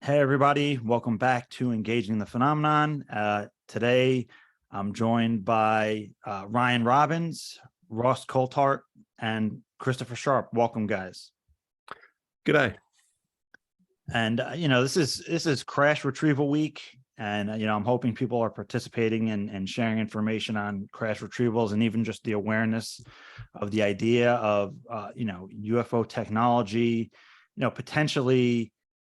Hey, everybody. Welcome back to Engaging the Phenomenon. Today, I'm joined by Ryan Robbins, Ross Coulthart, and Christopher Sharp. Welcome, guys. G'day. And, this is Crash Retrieval Week. And, I'm hoping people are participating and sharing information on crash retrievals and even just the awareness of the idea of, UFO technology, potentially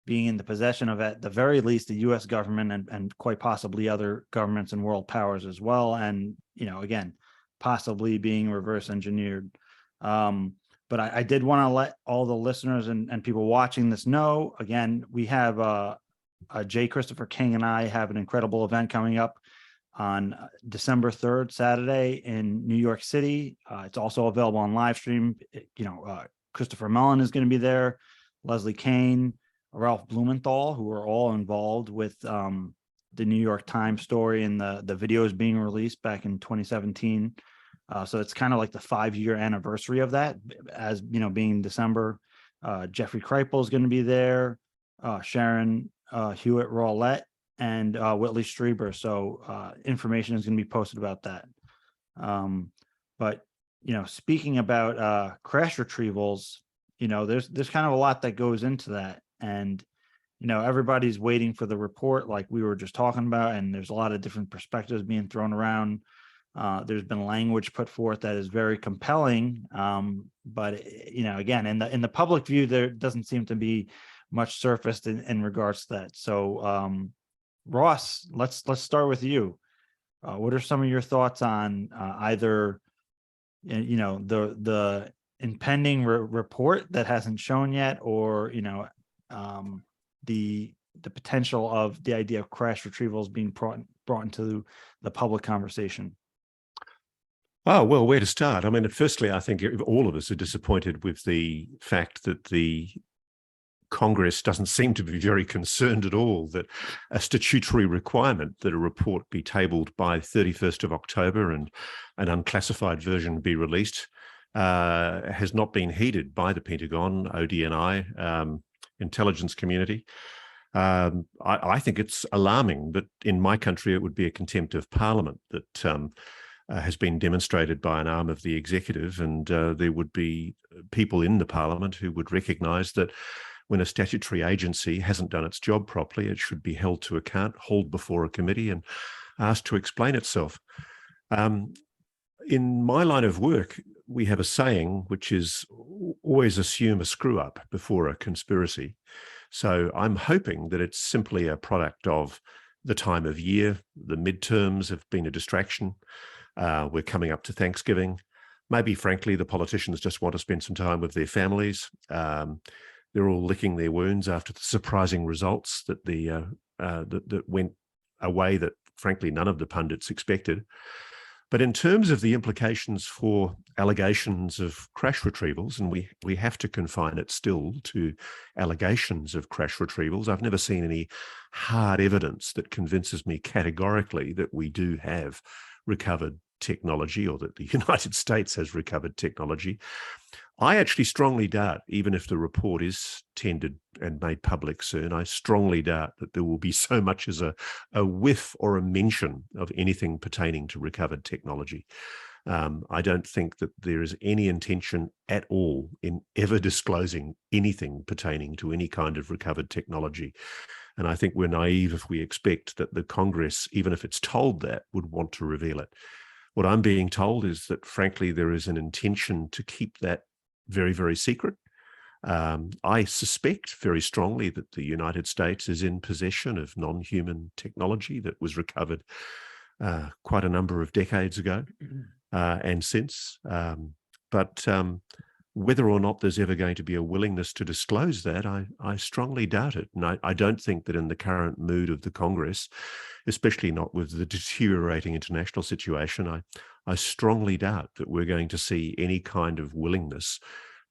being in the possession of, at the very least, the U.S. government and quite possibly other governments and world powers as well. And, again, possibly being reverse engineered. But I did want to let all the listeners and people watching this know, again, we have J. Christopher King and I have an incredible event coming up on December 3rd, Saturday in New York City. It's also available on live stream. Christopher Mellon is going to be there, Leslie Kane, Ralph Blumenthal, who are all involved with the New York Times story and the videos being released back in 2017. So it's kind of like the 5-year anniversary of that, as being December. Jeffrey Kripal is going to be there, Sharon Hewitt Rawlett, and Whitley Strieber. So information is going to be posted about that. But speaking about crash retrievals, there's kind of a lot that goes into that. And, everybody's waiting for the report like we were just talking about, and there's a lot of different perspectives being thrown around. There's been language put forth that is very compelling. But, again, in the public view, there doesn't seem to be much surfaced in regards to that. So, Ross, let's start with you. What are some of your thoughts on either, the impending report that hasn't shown yet, or the potential of the idea of crash retrievals being brought into the public conversation? Oh, well, where to start? I mean, firstly, I think all of us are disappointed with the fact that the Congress doesn't seem to be very concerned at all that a statutory requirement that a report be tabled by 31st of October and an unclassified version be released has not been heeded by the Pentagon, ODNI, intelligence community. I think it's alarming, but in my country, it would be a contempt of Parliament that has been demonstrated by an arm of the executive, and there would be people in the Parliament who would recognise that when a statutory agency hasn't done its job properly, it should be held to account, hauled before a committee and asked to explain itself. In my line of work, we have a saying, which is always assume a screw up before a conspiracy. So I'm hoping that it's simply a product of the time of year. The midterms have been a distraction. We're coming up to Thanksgiving. Maybe, frankly, the politicians just want to spend some time with their families. They're all licking their wounds after the surprising results that that went a way that, frankly, none of the pundits expected. But in terms of the implications for allegations of crash retrievals, and we have to confine it still to allegations of crash retrievals, I've never seen any hard evidence that convinces me categorically that we do have recovered technology or that the United States has recovered technology. I actually strongly doubt, even if the report is tendered and made public soon, I strongly doubt that there will be so much as a whiff or a mention of anything pertaining to recovered technology. I don't think that there is any intention at all in ever disclosing anything pertaining to any kind of recovered technology. And I think we're naive if we expect that the Congress, even if it's told that, would want to reveal it. What I'm being told is that, frankly, there is an intention to keep that very, very secret. I suspect very strongly that the United States is in possession of non-human technology that was recovered quite a number of decades ago and since. But whether or not there's ever going to be a willingness to disclose that, I strongly doubt it. And I don't think that in the current mood of the Congress, especially not with the deteriorating international situation, I strongly doubt that we're going to see any kind of willingness.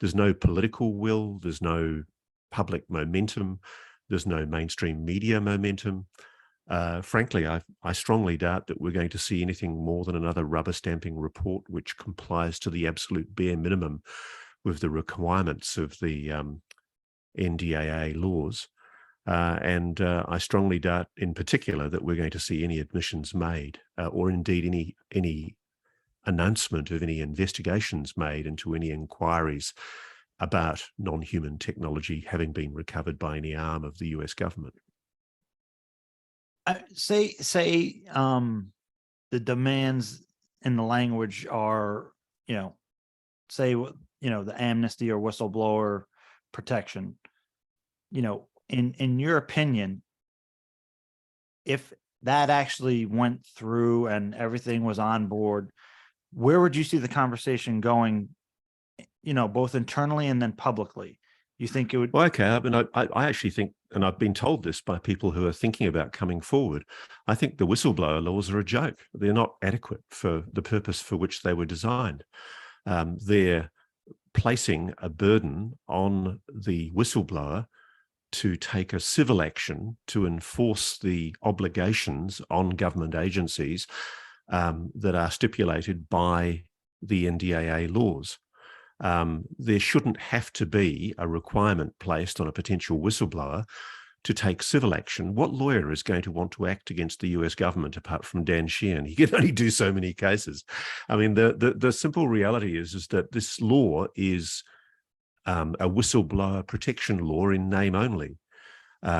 There's no political will, there's no public momentum, there's no mainstream media momentum. Frankly, I strongly doubt that we're going to see anything more than another rubber stamping report which complies to the absolute bare minimum with the requirements of the NDAA laws. I strongly doubt in particular that we're going to see any admissions made or indeed any announcement of any investigations made into any inquiries about non-human technology having been recovered by any arm of the US government. Say the demands in the language are, say, the amnesty or whistleblower protection, in your opinion, if that actually went through and everything was on board, where would you see the conversation going, both internally and then publicly? You think it would? Well, okay. I mean, I actually think, and I've been told this by people who are thinking about coming forward, I think the whistleblower laws are a joke. They're not adequate for the purpose for which they were designed. They're placing a burden on the whistleblower to take a civil action to enforce the obligations on government agencies that are stipulated by the NDAA laws. There shouldn't have to be a requirement placed on a potential whistleblower to take civil action. What lawyer is going to want to act against the US government apart from Dan Sheehan? He can only do so many cases. I mean, the simple reality is that this law is a whistleblower protection law in name only.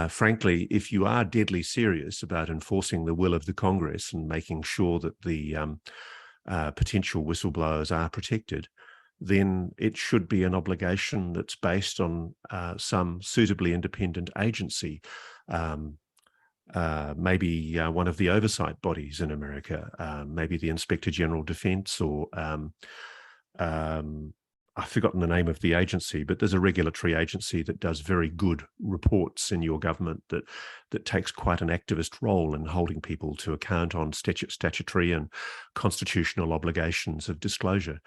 Frankly, if you are deadly serious about enforcing the will of the Congress and making sure that the potential whistleblowers are protected, then it should be an obligation that's based on some suitably independent agency, maybe one of the oversight bodies in America, maybe the Inspector General Defense, or I've forgotten the name of the agency, but there's a regulatory agency that does very good reports in your government that takes quite an activist role in holding people to account on statutory and constitutional obligations of disclosure.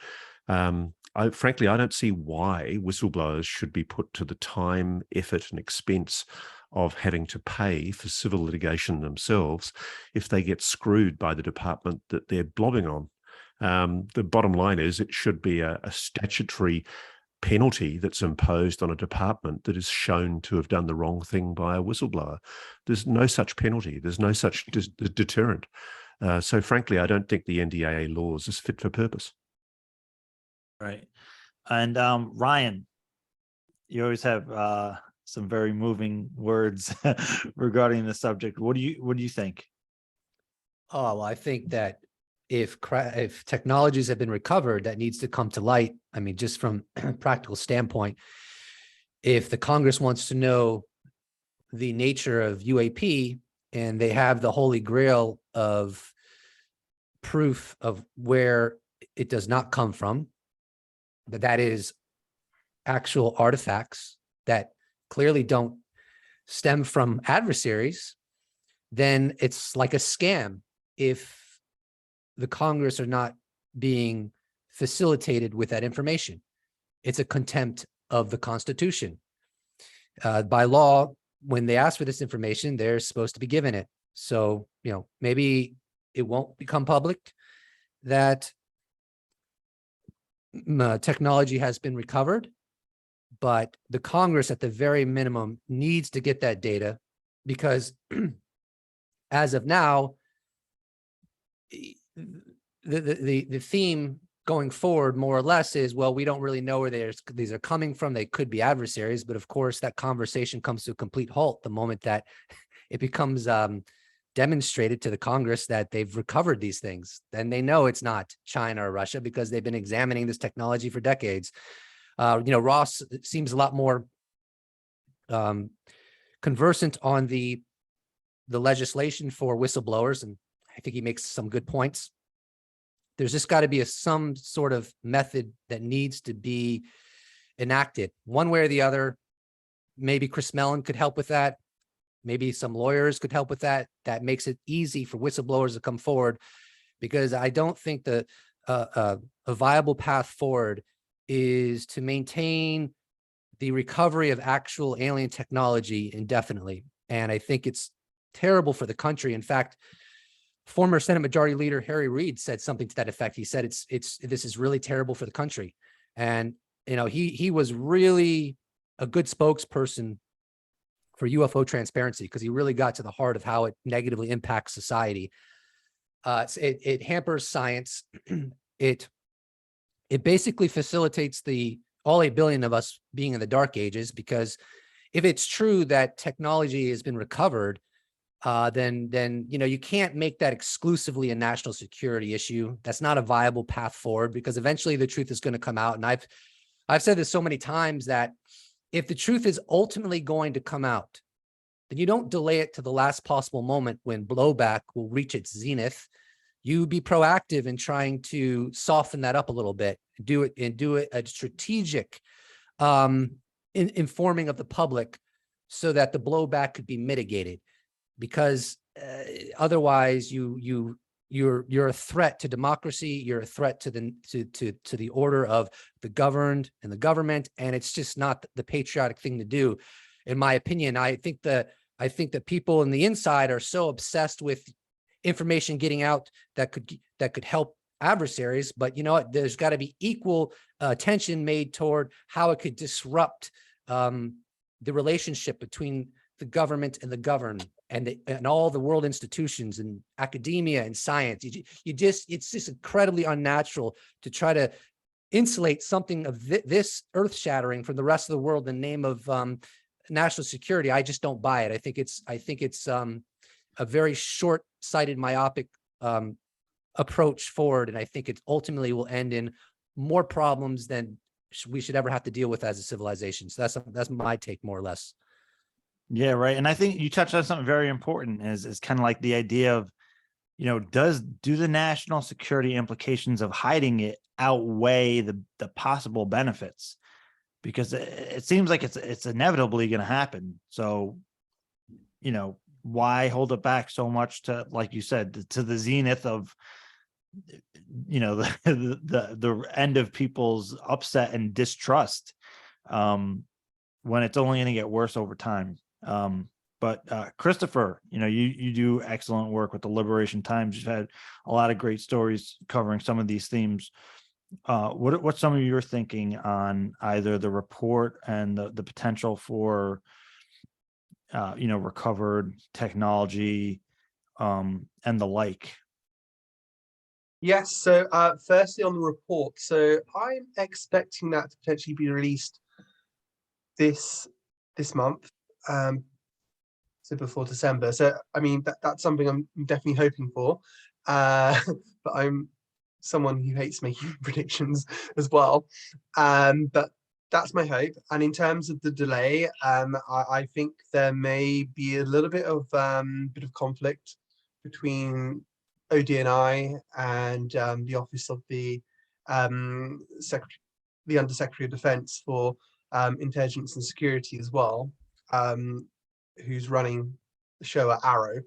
Frankly, I don't see why whistleblowers should be put to the time, effort, and expense of having to pay for civil litigation themselves if they get screwed by the department that they're blobbing on. The bottom line is it should be a statutory penalty that's imposed on a department that is shown to have done the wrong thing by a whistleblower. There's no such penalty. There's no such deterrent. So frankly, I don't think the NDAA laws is fit for purpose. Right. And Ryan, you always have some very moving words regarding the subject. What do you think? Oh, well, I think that if technologies have been recovered, that needs to come to light. I mean, just from a practical standpoint, if the Congress wants to know the nature of UAP and they have the holy grail of proof of where it does not come from, but that is actual artifacts that clearly don't stem from adversaries, then it's like a scam if the Congress are not being facilitated with that information. It's a contempt of the Constitution. By law, when they ask for this information, they're supposed to be given it. So, maybe it won't become public that technology has been recovered, but the Congress at the very minimum needs to get that data, because as of now, the theme going forward more or less is, well, we don't really know where these are coming from. They could be adversaries, but of course that conversation comes to a complete halt the moment that it becomes demonstrated to the Congress that they've recovered these things. Then they know it's not China or Russia because they've been examining this technology for decades. Ross seems a lot more conversant on the legislation for whistleblowers, and I think he makes some good points. There's just got to be some sort of method that needs to be enacted one way or the other. Maybe Chris Mellon could help with that. Maybe some lawyers could help with that. That makes it easy for whistleblowers to come forward, because I don't think a viable path forward is to maintain the recovery of actual alien technology indefinitely. And I think it's terrible for the country. In fact, former Senate Majority Leader Harry Reid said something to that effect. He said this is really terrible for the country. And he was really a good spokesperson for UFO transparency, because he really got to the heart of how it negatively impacts society. It hampers science. It basically facilitates all 8 billion of us being in the dark ages, because if it's true that technology has been recovered, then you can't make that exclusively a national security issue. That's not a viable path forward, because eventually the truth is going to come out. And I've said this so many times that if the truth is ultimately going to come out, then you don't delay it to the last possible moment when blowback will reach its zenith. You be proactive in trying to soften that up a little bit, do it a strategic informing of the public so that the blowback could be mitigated. Because otherwise you're a threat to democracy, you're a threat to the order of the governed and the government, and it's just not the patriotic thing to do, in my opinion. I think that people in the inside are so obsessed with information getting out that could help adversaries, but you know what? There's got to be equal attention made toward how it could disrupt the relationship between the government and the governed, and all the world institutions and academia and science. It's just incredibly unnatural to try to insulate something of this earth-shattering from the rest of the world in the name of national security. I just don't buy it. I think it's a very short-sighted, myopic approach forward, and I think it ultimately will end in more problems than we should ever have to deal with as a civilization. So that's my take, more or less. Yeah, right. And I think you touched on something very important, is kind of like the idea of, do the national security implications of hiding it outweigh the possible benefits? Because it seems like it's inevitably going to happen. So, why hold it back so much to, like you said, to the zenith of, the end of people's upset and distrust, when it's only going to get worse over time. But Christopher, you do excellent work with the Liberation Times. You've had a lot of great stories covering some of these themes. What's some of your thinking on either the report and the potential for recovered technology and the like? Yes, so firstly on the report, so I'm expecting that to potentially be released this month, so before December. So I mean that's something I'm definitely hoping for, but I'm someone who hates making predictions as well, but that's my hope. And in terms of the delay, I think there may be a little bit of conflict between ODNI and the Office of the Undersecretary of Defense for Intelligence and Security as well, who's running the show at Arrow.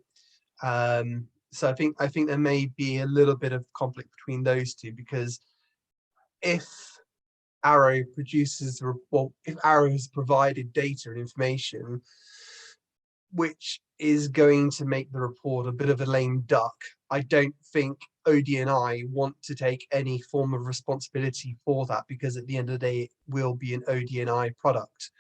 So I think there may be a little bit of conflict between those two, because if Arrow produces, well, if Arrow has provided data and information which is going to make the report a bit of a lame duck, I don't think ODNI want to take any form of responsibility for that, because at the end of the day, it will be an ODNI product.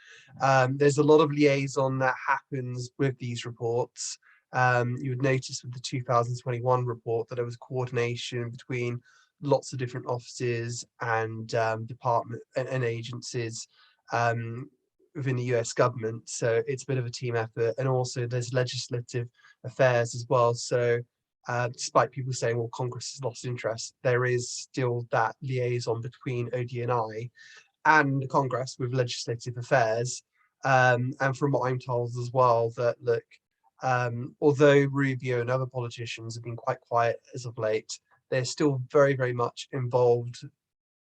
There's a lot of liaison that happens with these reports. You would notice with the 2021 report that there was coordination between lots of different offices and department and agencies within the US government. So it's a bit of a team effort. And also there's legislative affairs as well. So despite people saying, well, Congress has lost interest, there is still that liaison between ODNI and Congress with legislative affairs. And from what I'm told as well, that look, although Rubio and other politicians have been quite quiet as of late, they're still very, very much involved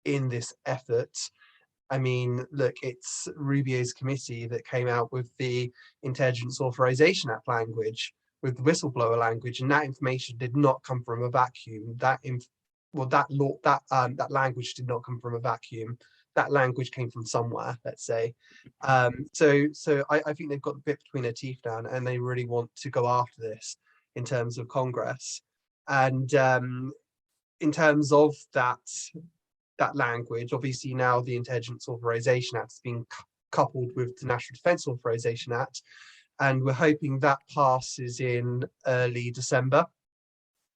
in this effort. I mean, look, it's Rubio's committee that came out with the Intelligence Authorization Act language, with the whistleblower language, and that information did not come from a vacuum. That language did not come from a vacuum. That language came from somewhere, let's say. So I think they've got the bit between their teeth now, and they really want to go after this in terms of Congress. And in terms of that language, obviously now the Intelligence Authorization Act is being coupled with the National Defense Authorization Act. and we're hoping that passes in early December.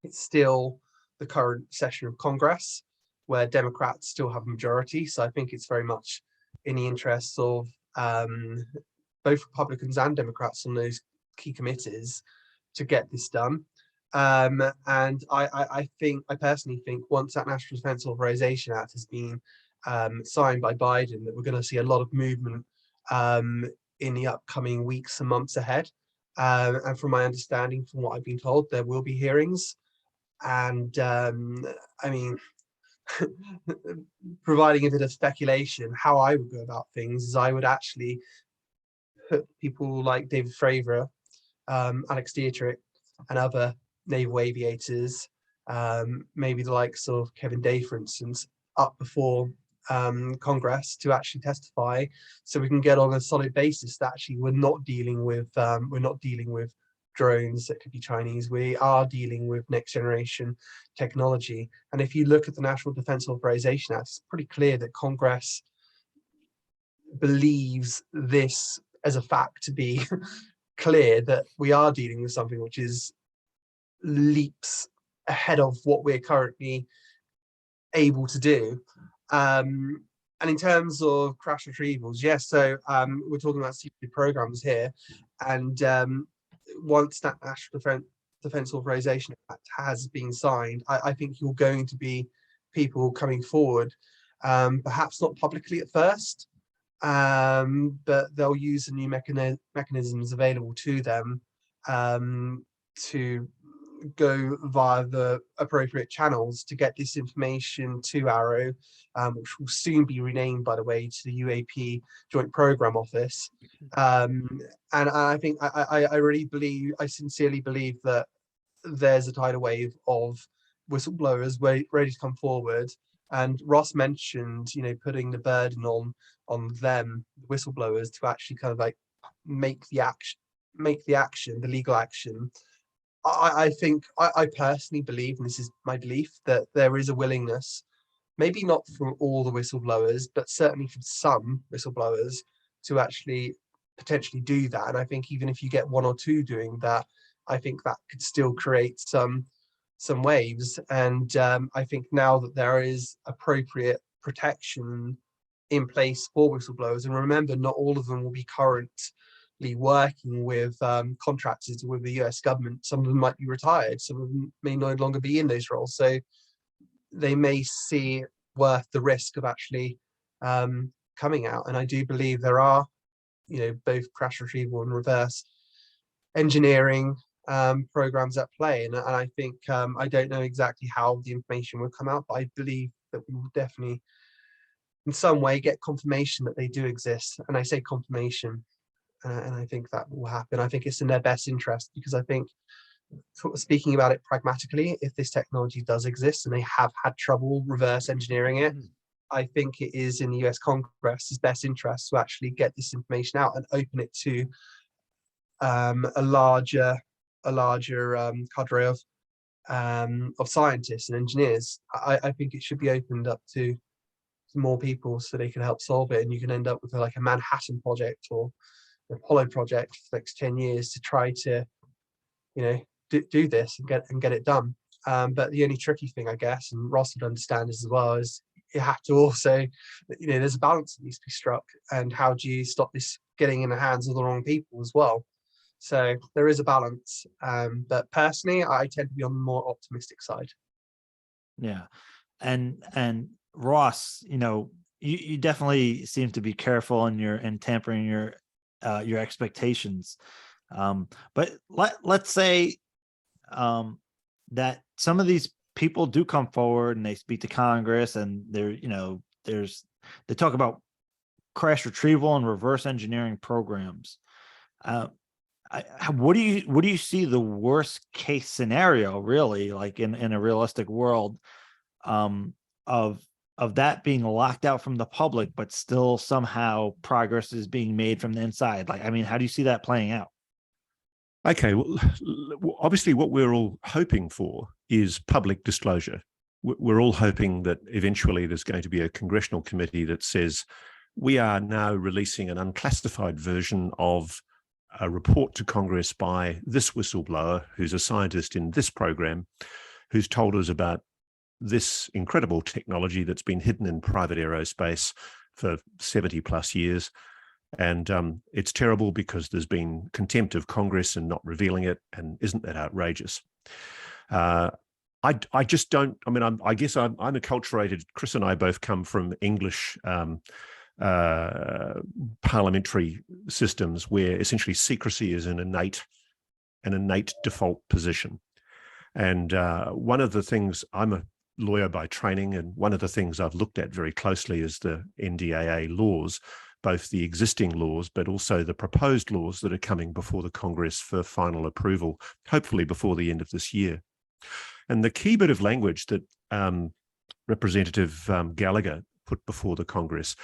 It's still the current session of Congress where Democrats still have a majority. So I think it's very much in the interests of both Republicans and Democrats on those key committees to get this done. And I personally think once that National Defense Authorization Act has been signed by Biden, that we're going to see a lot of movement in the upcoming weeks and months ahead. And from my understanding, from what I've been told, there will be hearings. And I mean, providing a bit of speculation, how I would go about things is I would actually put people like David Fravor, Alex Dietrich, and other naval aviators, maybe the likes of Kevin Day, for instance, up before Congress to actually testify, so we can get on a solid basis that actually we're not dealing with drones that could be Chinese. We are dealing with next generation technology. And if you look at the National Defense Authorization Act, it's pretty clear that Congress believes this as a fact to be clear, that we are dealing with something which is leaps ahead of what we're currently able to do. And in terms of crash retrievals, yes, so we're talking about secret programs here, and once that National Defense Authorization Act has been signed, I think you're going to be people coming forward, perhaps not publicly at first, but they'll use the new mechanisms available to them to go via the appropriate channels to get this information to Arrow, which will soon be renamed, by the way, to the UAP Joint Program Office. And I think I really believe, I sincerely believe that there's a tidal wave of whistleblowers ready to come forward. And Ross mentioned, you know, putting the burden on them, whistleblowers, to actually kind of like make the action, the legal action. I think I personally believe, and this is my belief, that there is a willingness, maybe not from all the whistleblowers, but certainly from some whistleblowers, to actually potentially do that. And I think even if you get one or two doing that, I think that could still create some waves. And I think now that there is appropriate protection in place for whistleblowers, and remember, not all of them will be currently working with contractors with the US government. Some of them might be retired, some of them may no longer be in those roles, so they may see it worth the risk of actually coming out. And I do believe there are, you know, both crash retrieval and reverse engineering programs at play. And I think I don't know exactly how the information will come out, but I believe that we will definitely in some way get confirmation that they do exist. And I say confirmation, and I think that will happen. I think it's in their best interest, because I think, sort of speaking about it pragmatically, if this technology does exist and they have had trouble reverse engineering it, I think it is in the US Congress's best interest to actually get this information out and open it to a larger cadre of scientists and engineers. I think it should be opened up to more people so they can help solve it, and you can end up with like a Manhattan project or an Apollo project for the next 10 years to try to, you know, do this and get it done. But the only tricky thing, I guess, and Ross would understand this as well, is you have to also, you know, there's a balance that needs to be struck, and how do you stop this getting in the hands of the wrong people as well? So there is a balance, but personally, I tend to be on the more optimistic side. Yeah, and Ross, you know, you definitely seem to be careful in tempering your expectations. But let's say that some of these people do come forward and they speak to Congress, and they talk about crash retrieval and reverse engineering programs. What do you see the worst case scenario, really, like in a realistic world, of that being locked out from the public, but still somehow progress is being made from the inside? Like, I mean, how do you see that playing out? Okay, well, obviously what we're all hoping for is public disclosure. We're all hoping that eventually there's going to be a congressional committee that says we are now releasing an unclassified version of a report to Congress by this whistleblower, who's a scientist in this program, who's told us about this incredible technology that's been hidden in private aerospace for 70 plus years. And it's terrible because there's been contempt of Congress and not revealing it. And isn't that outrageous? I just don't, I mean, I guess I'm acculturated. Chris and I both come from English parliamentary systems where essentially secrecy is an innate default position. And one of the things, I'm a lawyer by training, and one of the things I've looked at very closely is the NDAA laws, both the existing laws, but also the proposed laws that are coming before the Congress for final approval, hopefully before the end of this year. And the key bit of language that Representative Gallagher put before the Congress,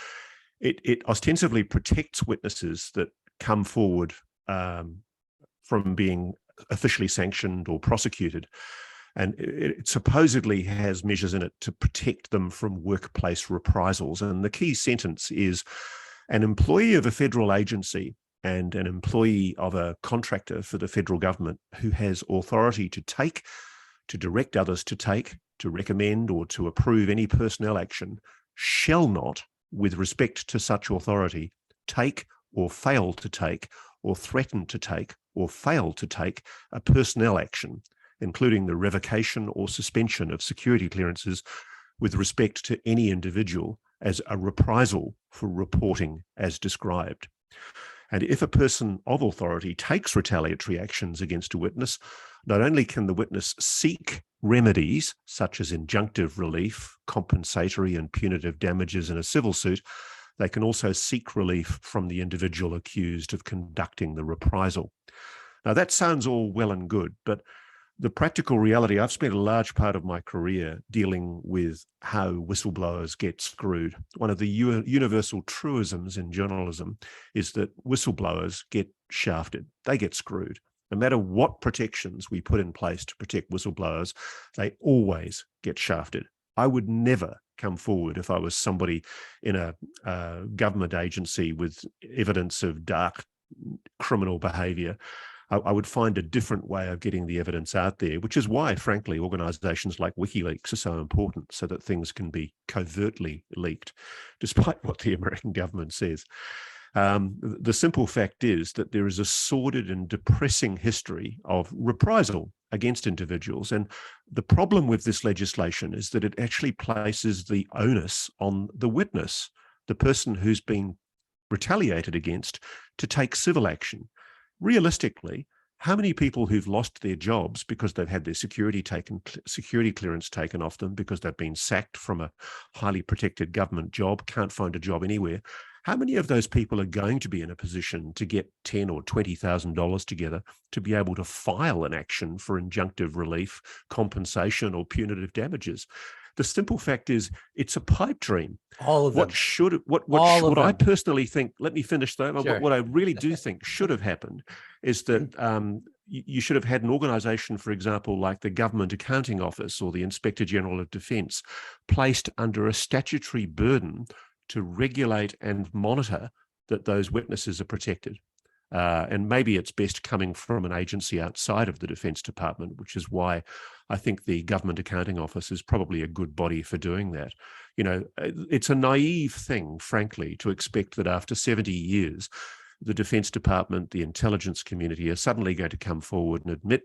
it ostensibly protects witnesses that come forward from being officially sanctioned or prosecuted. And it supposedly has measures in it to protect them from workplace reprisals. And the key sentence is, an employee of a federal agency and an employee of a contractor for the federal government who has authority to take, to direct others to take, to recommend or to approve any personnel action shall not, with respect to such authority, take or fail to take or threaten to take or fail to take a personnel action, including the revocation or suspension of security clearances with respect to any individual as a reprisal for reporting as described. And if a person of authority takes retaliatory actions against a witness, not only can the witness seek remedies such as injunctive relief, compensatory and punitive damages in a civil suit, they can also seek relief from the individual accused of conducting the reprisal. Now that sounds all well and good, but the practical reality, I've spent a large part of my career dealing with how whistleblowers get screwed. One of the universal truisms in journalism is that whistleblowers get shafted. They get screwed. No matter what protections we put in place to protect whistleblowers, they always get shafted. I would never come forward if I was somebody in a government agency with evidence of dark criminal behavior. I would find a different way of getting the evidence out there, which is why, frankly, organizations like WikiLeaks are so important, so that things can be covertly leaked, despite what the American government says. The simple fact is that there is a sordid and depressing history of reprisal against individuals. And the problem with this legislation is that it actually places the onus on the witness, the person who's been retaliated against, to take civil action. Realistically, how many people who've lost their jobs because they've had their security clearance taken off them because they've been sacked from a highly protected government job, can't find a job anywhere? How many of those people are going to be in a position to get $10,000 or $20,000 together to be able to file an action for injunctive relief, compensation, or punitive damages? The simple fact is, it's a pipe dream. All of them. What I personally think, let me finish though, Sure. what I really do think should have happened is that you should have had an organization, for example, like the Government Accounting Office or the Inspector General of Defense, placed under a statutory burden to regulate and monitor that those witnesses are protected. And maybe it's best coming from an agency outside of the Defense Department, which is why I think the Government Accounting Office is probably a good body for doing that. You know, it's a naive thing, frankly, to expect that after 70 years, the Defense Department, the intelligence community are suddenly going to come forward and admit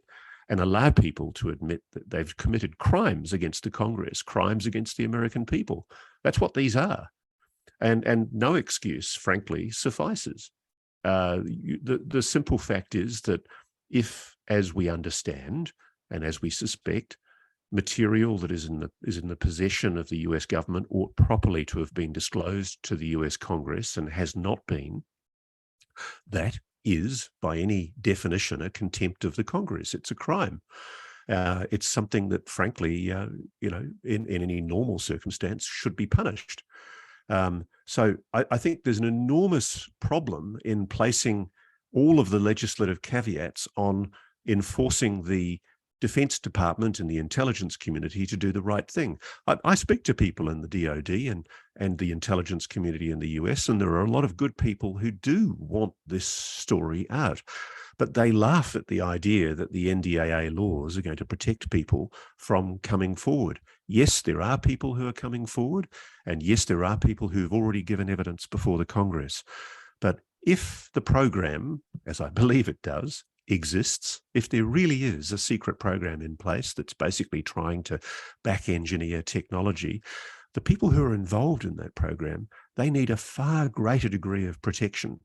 and allow people to admit that they've committed crimes against the Congress, crimes against the American people. That's what these are. And no excuse, frankly, suffices. The simple fact is that if, as we understand and as we suspect, material that is in the possession of the US government ought properly to have been disclosed to the US Congress and has not been, that is, by any definition, a contempt of the Congress. It's a crime. It's something that, frankly, in any normal circumstance should be punished. So I think there's an enormous problem in placing all of the legislative caveats on enforcing the Defense Department and the intelligence community to do the right thing. I speak to people in the DoD and the intelligence community in the US, and there are a lot of good people who do want this story out. But they laugh at the idea that the NDAA laws are going to protect people from coming forward. Yes, there are people who are coming forward, and yes, there are people who've already given evidence before the Congress. But if the program, as I believe it does, exists, if there really is a secret program in place that's basically trying to back engineer technology, the people who are involved in that program, they need a far greater degree of protection.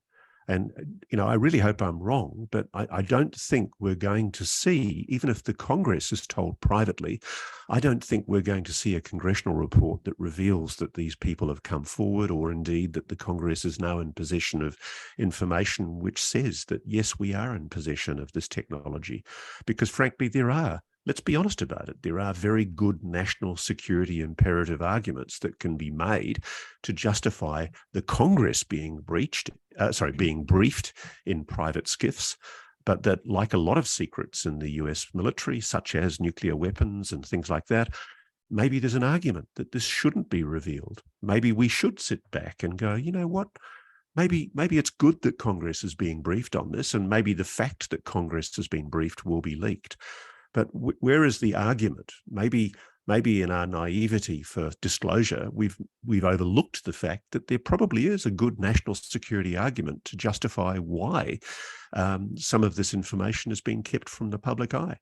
And, I really hope I'm wrong, but I don't think we're going to see, even if the Congress is told privately, I don't think we're going to see a congressional report that reveals that these people have come forward, or indeed that the Congress is now in possession of information which says that, yes, we are in possession of this technology. Because frankly, let's be honest about it, there are very good national security imperative arguments that can be made to justify the Congress being briefed in private skiffs, but that, like a lot of secrets in the US military, such as nuclear weapons and things like that, maybe there's an argument that this shouldn't be revealed. Maybe we should sit back and go, you know what? Maybe it's good that Congress is being briefed on this, and maybe the fact that Congress has been briefed will be leaked. But where is the argument? Maybe in our naivety for disclosure, we've overlooked the fact that there probably is a good national security argument to justify why some of this information is being kept from the public eye.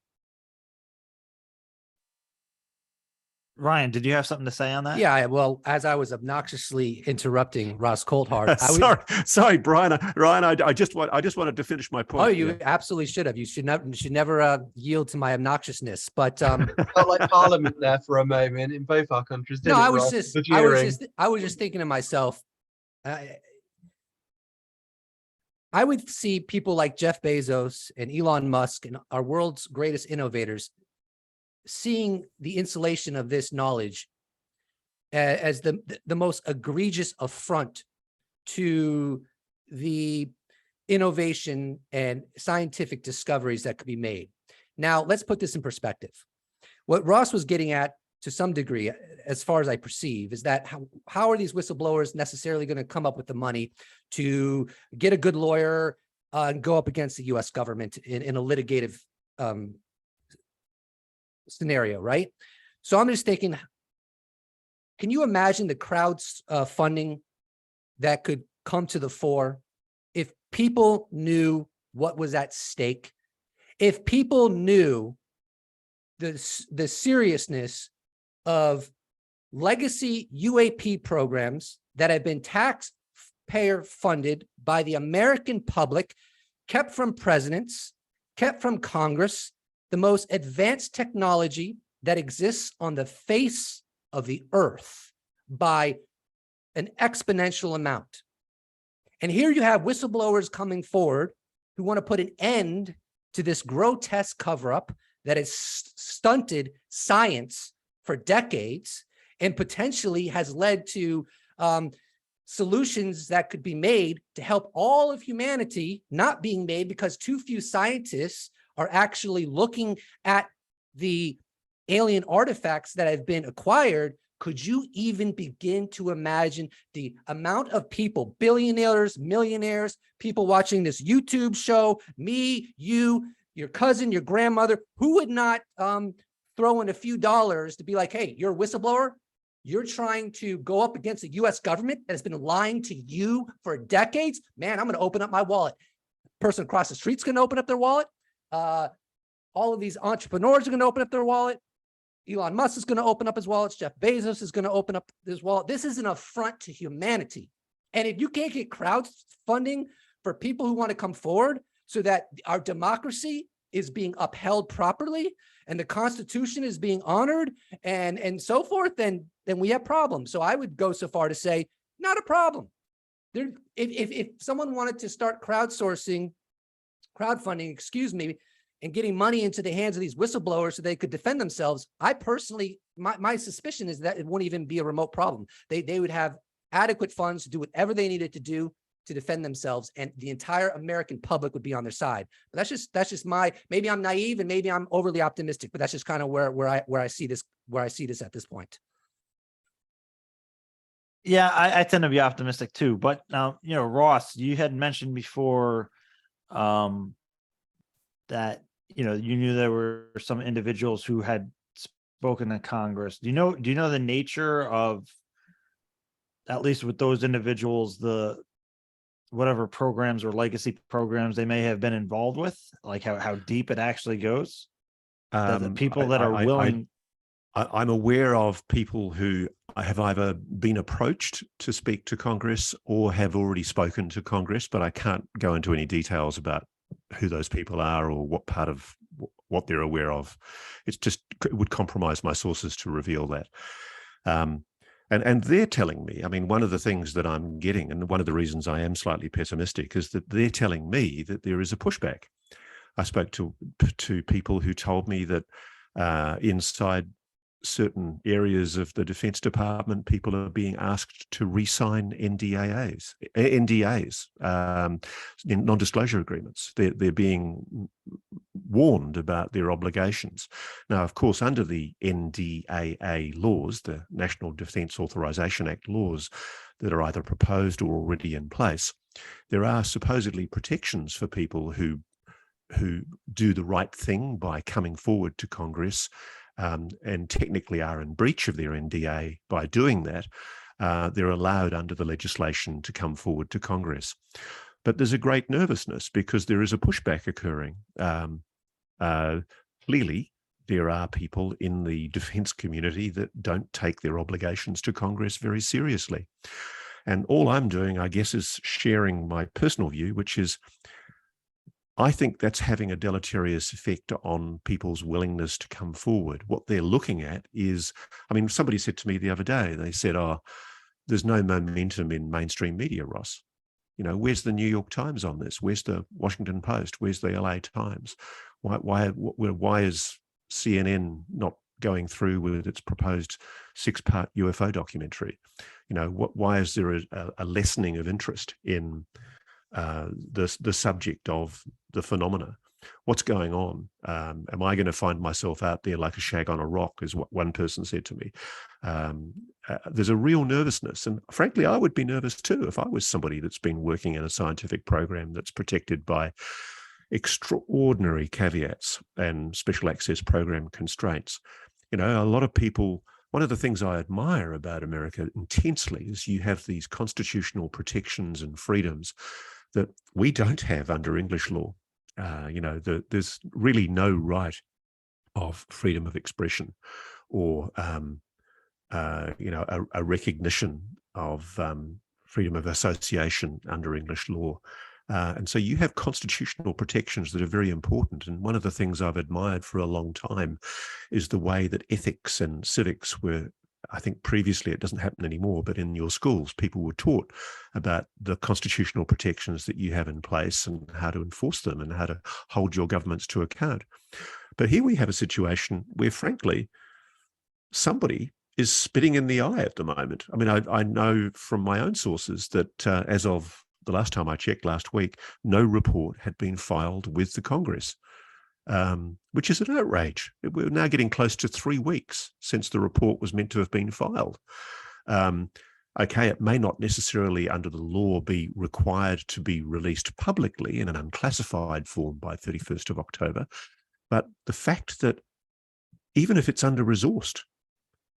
Ryan, did you have something to say on that? Yeah, well, as I was obnoxiously interrupting Ross Coulthart, sorry, Brian. Ryan, I just wanted to finish my point. Oh, you absolutely should have. You should never yield to my obnoxiousness. But felt like Parliament there for a moment in both our countries. No, I was just thinking to myself, I would see people like Jeff Bezos and Elon Musk and our world's greatest innovators seeing the insulation of this knowledge as the most egregious affront to the innovation and scientific discoveries that could be made. Now, let's put this in perspective. What Ross was getting at, to some degree, as far as I perceive, is that how are these whistleblowers necessarily going to come up with the money to get a good lawyer and go up against the U.S. government in a litigative scenario, right? So I'm just thinking, can you imagine the crowds funding that could come to the fore if people knew what was at stake, if people knew the seriousness of legacy UAP programs that have been taxpayer funded by the American public, kept from presidents, kept from Congress, the most advanced technology that exists on the face of the earth by an exponential amount. And here you have whistleblowers coming forward who want to put an end to this grotesque cover-up that has stunted science for decades and potentially has led to solutions that could be made to help all of humanity not being made because too few scientists are actually looking at the alien artifacts that have been acquired. Could you even begin to imagine the amount of people, billionaires, millionaires, people watching this YouTube show, me, you, your cousin, your grandmother, who would not throw in a few dollars to be like, hey, you're a whistleblower. You're trying to go up against the US government that has been lying to you for decades. Man, I'm going to open up my wallet. Person across the street's going to open up their wallet. All of these entrepreneurs are going to open up their wallet. Elon Musk is going to open up his wallets. Jeff Bezos is going to open up his wallet. This is an affront to humanity. And if you can't get crowdfunding for people who want to come forward so that our democracy is being upheld properly and the Constitution is being honored and so forth, then we have problems. So I would go so far to say, not a problem. If someone wanted to start crowdfunding, and getting money into the hands of these whistleblowers so they could defend themselves, I personally, my suspicion is that it wouldn't even be a remote problem. They would have adequate funds to do whatever they needed to do to defend themselves, and the entire American public would be on their side. But that's just my, maybe I'm naive and maybe I'm overly optimistic, but that's just kind of where I see this at this point. Yeah, I tend to be optimistic too. But now, Ross, you had mentioned before that, you knew there were some individuals who had spoken to Congress. Do you know the nature of, at least with those individuals, the whatever programs or legacy programs they may have been involved with, like how deep it actually goes? That the people that are willing. I'm aware of people who have either been approached to speak to Congress or have already spoken to Congress, but I can't go into any details about who those people are or what part of what they're aware of. It would compromise my sources to reveal that. And they're telling me, I mean, one of the things that I'm getting, and one of the reasons I am slightly pessimistic, is that they're telling me that there is a pushback. I spoke to people who told me that inside certain areas of the Defense Department, people are being asked to re-sign NDAs, non-disclosure agreements. They're being warned about their obligations. Now, of course, under the NDAA laws, the National Defense Authorization Act laws that are either proposed or already in place, there are supposedly protections for people who do the right thing by coming forward to Congress and technically are in breach of their NDA by doing that. They're allowed under the legislation to come forward to Congress. But there's a great nervousness because there is a pushback occurring. Clearly, there are people in the defense community that don't take their obligations to Congress very seriously. And all I'm doing, I guess, is sharing my personal view, which is I think that's having a deleterious effect on people's willingness to come forward. What they're looking at is, I mean, somebody said to me the other day, they said, oh, there's no momentum in mainstream media, Ross. Where's the New York Times on this? Where's the Washington Post? Where's the LA Times? Why is CNN not going through with its proposed 6-part UFO documentary? Why is there a lessening of interest in the subject of the phenomena? What's going on? Am I going to find myself out there like a shag on a rock, is what one person said to me. There's a real nervousness. And frankly, I would be nervous too if I was somebody that's been working in a scientific program that's protected by extraordinary caveats and special access program constraints. A lot of people, one of the things I admire about America intensely is you have these constitutional protections and freedoms that we don't have under English law. There's really no right of freedom of expression or, a recognition of freedom of association under English law. And so you have constitutional protections that are very important. And one of the things I've admired for a long time is the way that ethics and civics were, I think previously, it doesn't happen anymore, but in your schools, people were taught about the constitutional protections that you have in place and how to enforce them and how to hold your governments to account. But here we have a situation where, frankly, somebody is spitting in the eye at the moment. I mean, I know from my own sources that as of the last time I checked last week, no report had been filed with the Congress. Which is an outrage. We're now getting close to 3 weeks since the report was meant to have been filed. Okay, it may not necessarily under the law be required to be released publicly in an unclassified form by 31st of October, but the fact that even if it's under-resourced,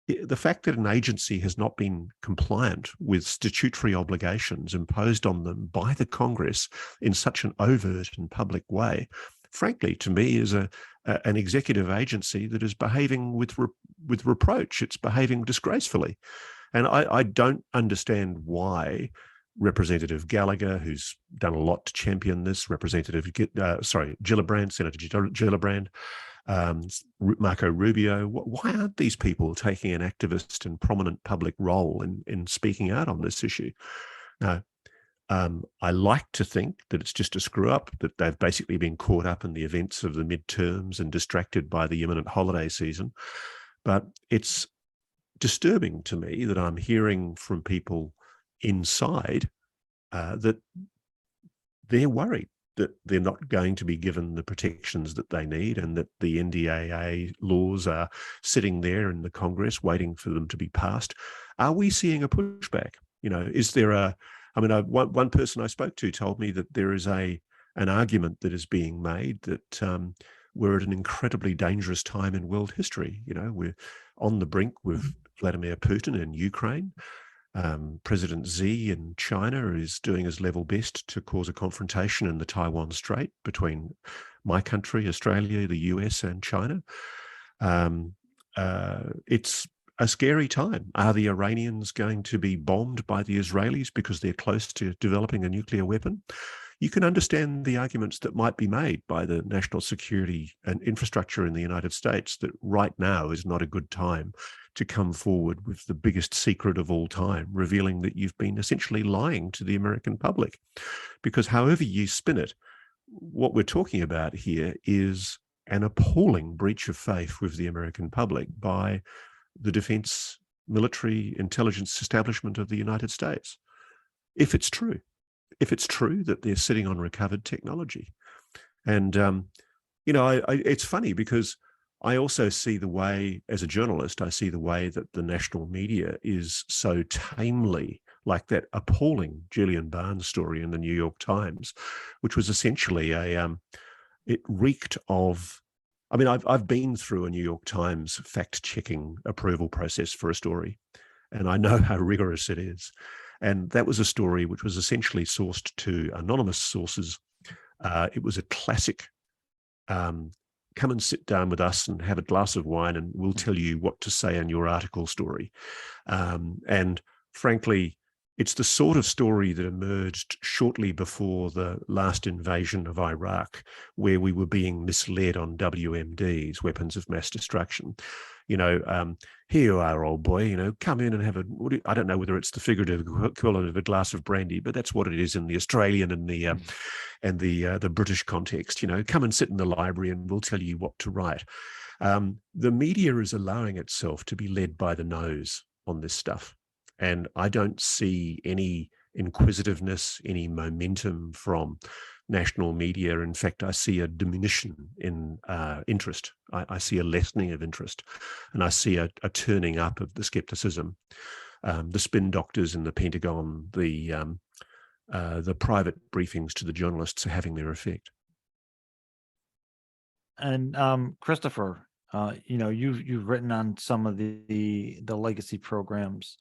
the fact that an agency has not been compliant with statutory obligations imposed on them by the Congress in such an overt and public way, frankly, to me, is an executive agency that is behaving with reproach. It's behaving disgracefully. And I don't understand why Representative Gallagher, who's done a lot to champion this, Gillibrand, Senator Gillibrand, Marco Rubio, why aren't these people taking an activist and prominent public role in speaking out on this issue? Now, I like to think that it's just a screw up, that they've basically been caught up in the events of the midterms and distracted by the imminent holiday season. But it's disturbing to me that I'm hearing from people inside that they're worried that they're not going to be given the protections that they need, and that the NDAA laws are sitting there in the Congress waiting for them to be passed. Are we seeing a pushback? Is there one person I spoke to told me that there is an argument that is being made that we're at an incredibly dangerous time in world history. We're on the brink with Vladimir Putin in Ukraine. President Xi in China is doing his level best to cause a confrontation in the Taiwan Strait between my country, Australia, the US, and China. It's a scary time. Are the Iranians going to be bombed by the Israelis because they're close to developing a nuclear weapon? You can understand the arguments that might be made by the national security and infrastructure in the United States that right now is not a good time to come forward with the biggest secret of all time, revealing that you've been essentially lying to the American public. Because however you spin it, what we're talking about here is an appalling breach of faith with the American public by the defense, military, intelligence establishment of the United States. If it's true that they're sitting on recovered technology. And, it's funny because I also see the way, as a journalist, I see the way that the national media is so tamely, like that appalling Julian Barnes story in the New York Times, which was essentially it reeked of, I've been through a New York Times fact-checking approval process for a story, and I know how rigorous it is. And that was a story which was essentially sourced to anonymous sources. It was a classic, come and sit down with us and have a glass of wine and we'll tell you what to say in your article story. And frankly, it's the sort of story that emerged shortly before the last invasion of Iraq, where we were being misled on WMDs, weapons of mass destruction. Here you are, old boy, come in and have I don't know whether it's the figurative equivalent of a glass of brandy, but that's what it is in the Australian and the British context. Come and sit in the library and we'll tell you what to write. The media is allowing itself to be led by the nose on this stuff. And I don't see any inquisitiveness, any momentum from national media. In fact, I see a diminution in interest. I see a lessening of interest, and I see a turning up of the skepticism. The spin doctors in the Pentagon, the private briefings to the journalists are having their effect. And Christopher, you've written on some of the legacy programs.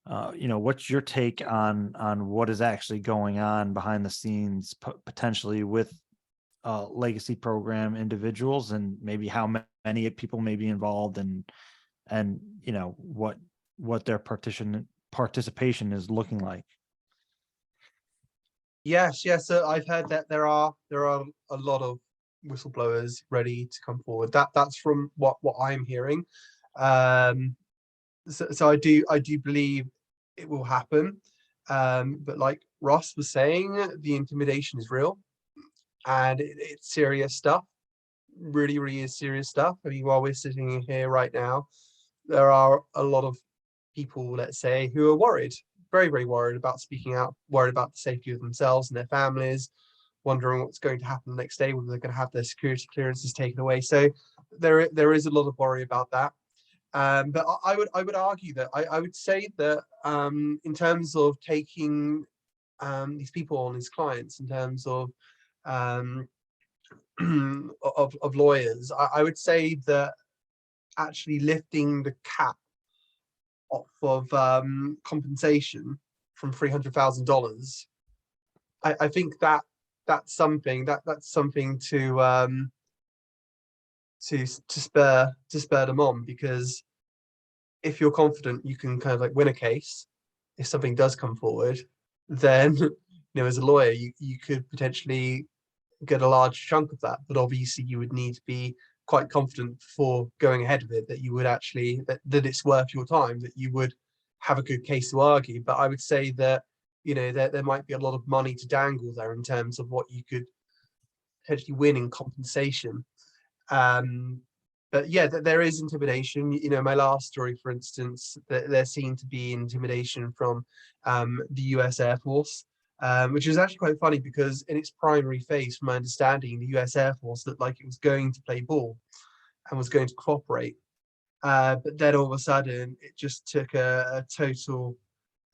What's your take on what is actually going on behind the scenes, potentially with legacy program individuals, and maybe how many people may be involved, and what their participation is looking like? Yes. So I've heard that there are a lot of whistleblowers ready to come forward. That's from what I'm hearing. So I do believe it will happen. But like Ross was saying, the intimidation is real, and it's serious stuff. Really, really is serious stuff. While we're sitting here right now, there are a lot of people, let's say, who are worried, very, very worried about speaking out, worried about the safety of themselves and their families, wondering what's going to happen the next day, whether they're going to have their security clearances taken away. So there is a lot of worry about that. But I would argue that I would say that in terms of taking these people on as clients, in terms of of lawyers, I would say that actually lifting the cap off of compensation from $300,000, I think that's something to spur them on, because if you're confident you can kind of like win a case, if something does come forward, then as a lawyer you could potentially get a large chunk of that. But obviously you would need to be quite confident before going ahead with it that you would actually that it's worth your time, that you would have a good case to argue. But I would say that there might be a lot of money to dangle there in terms of what you could potentially win in compensation. But yeah, there is intimidation. My last story, for instance, there seemed to be intimidation from the US Air Force. which is actually quite funny because in its primary phase, from my understanding, the US Air Force looked like it was going to play ball and was going to cooperate. But then all of a sudden, it just took a total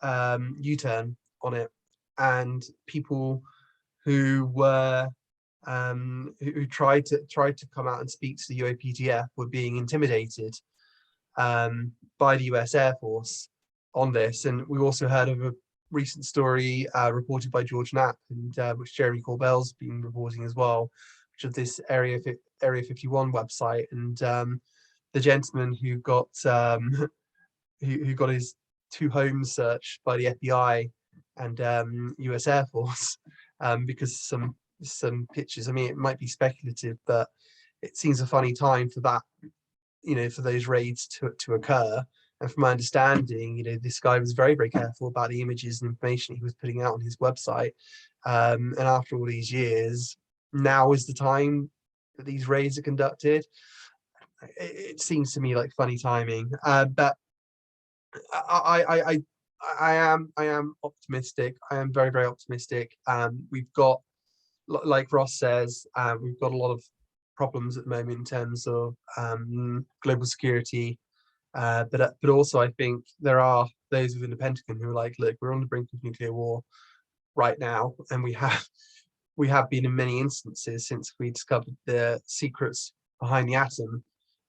U-turn on it, and people who were who tried to come out and speak to the UAPTF were being intimidated by the US Air Force on this. And we also heard of a recent story reported by George Knapp, and which Jeremy Corbell's been reporting as well, which is this Area 51 website, and the gentleman who got who got his 2 homes searched by the FBI and US Air Force because some pictures. I mean, it might be speculative, but it seems a funny time for that, you know, for those raids to occur. And from my understanding, you know, this guy was very, very careful about the images and information he was putting out on his website. And after all these years, now is the time that these raids are conducted. It seems to me like funny timing, but I am optimistic. I am very, very optimistic. We've got, like Ross says, we've got a lot of problems at the moment in terms of global security, but also I think there are those within the Pentagon who are like, look, we're on the brink of nuclear war right now, and we have been in many instances since we discovered the secrets behind the atom.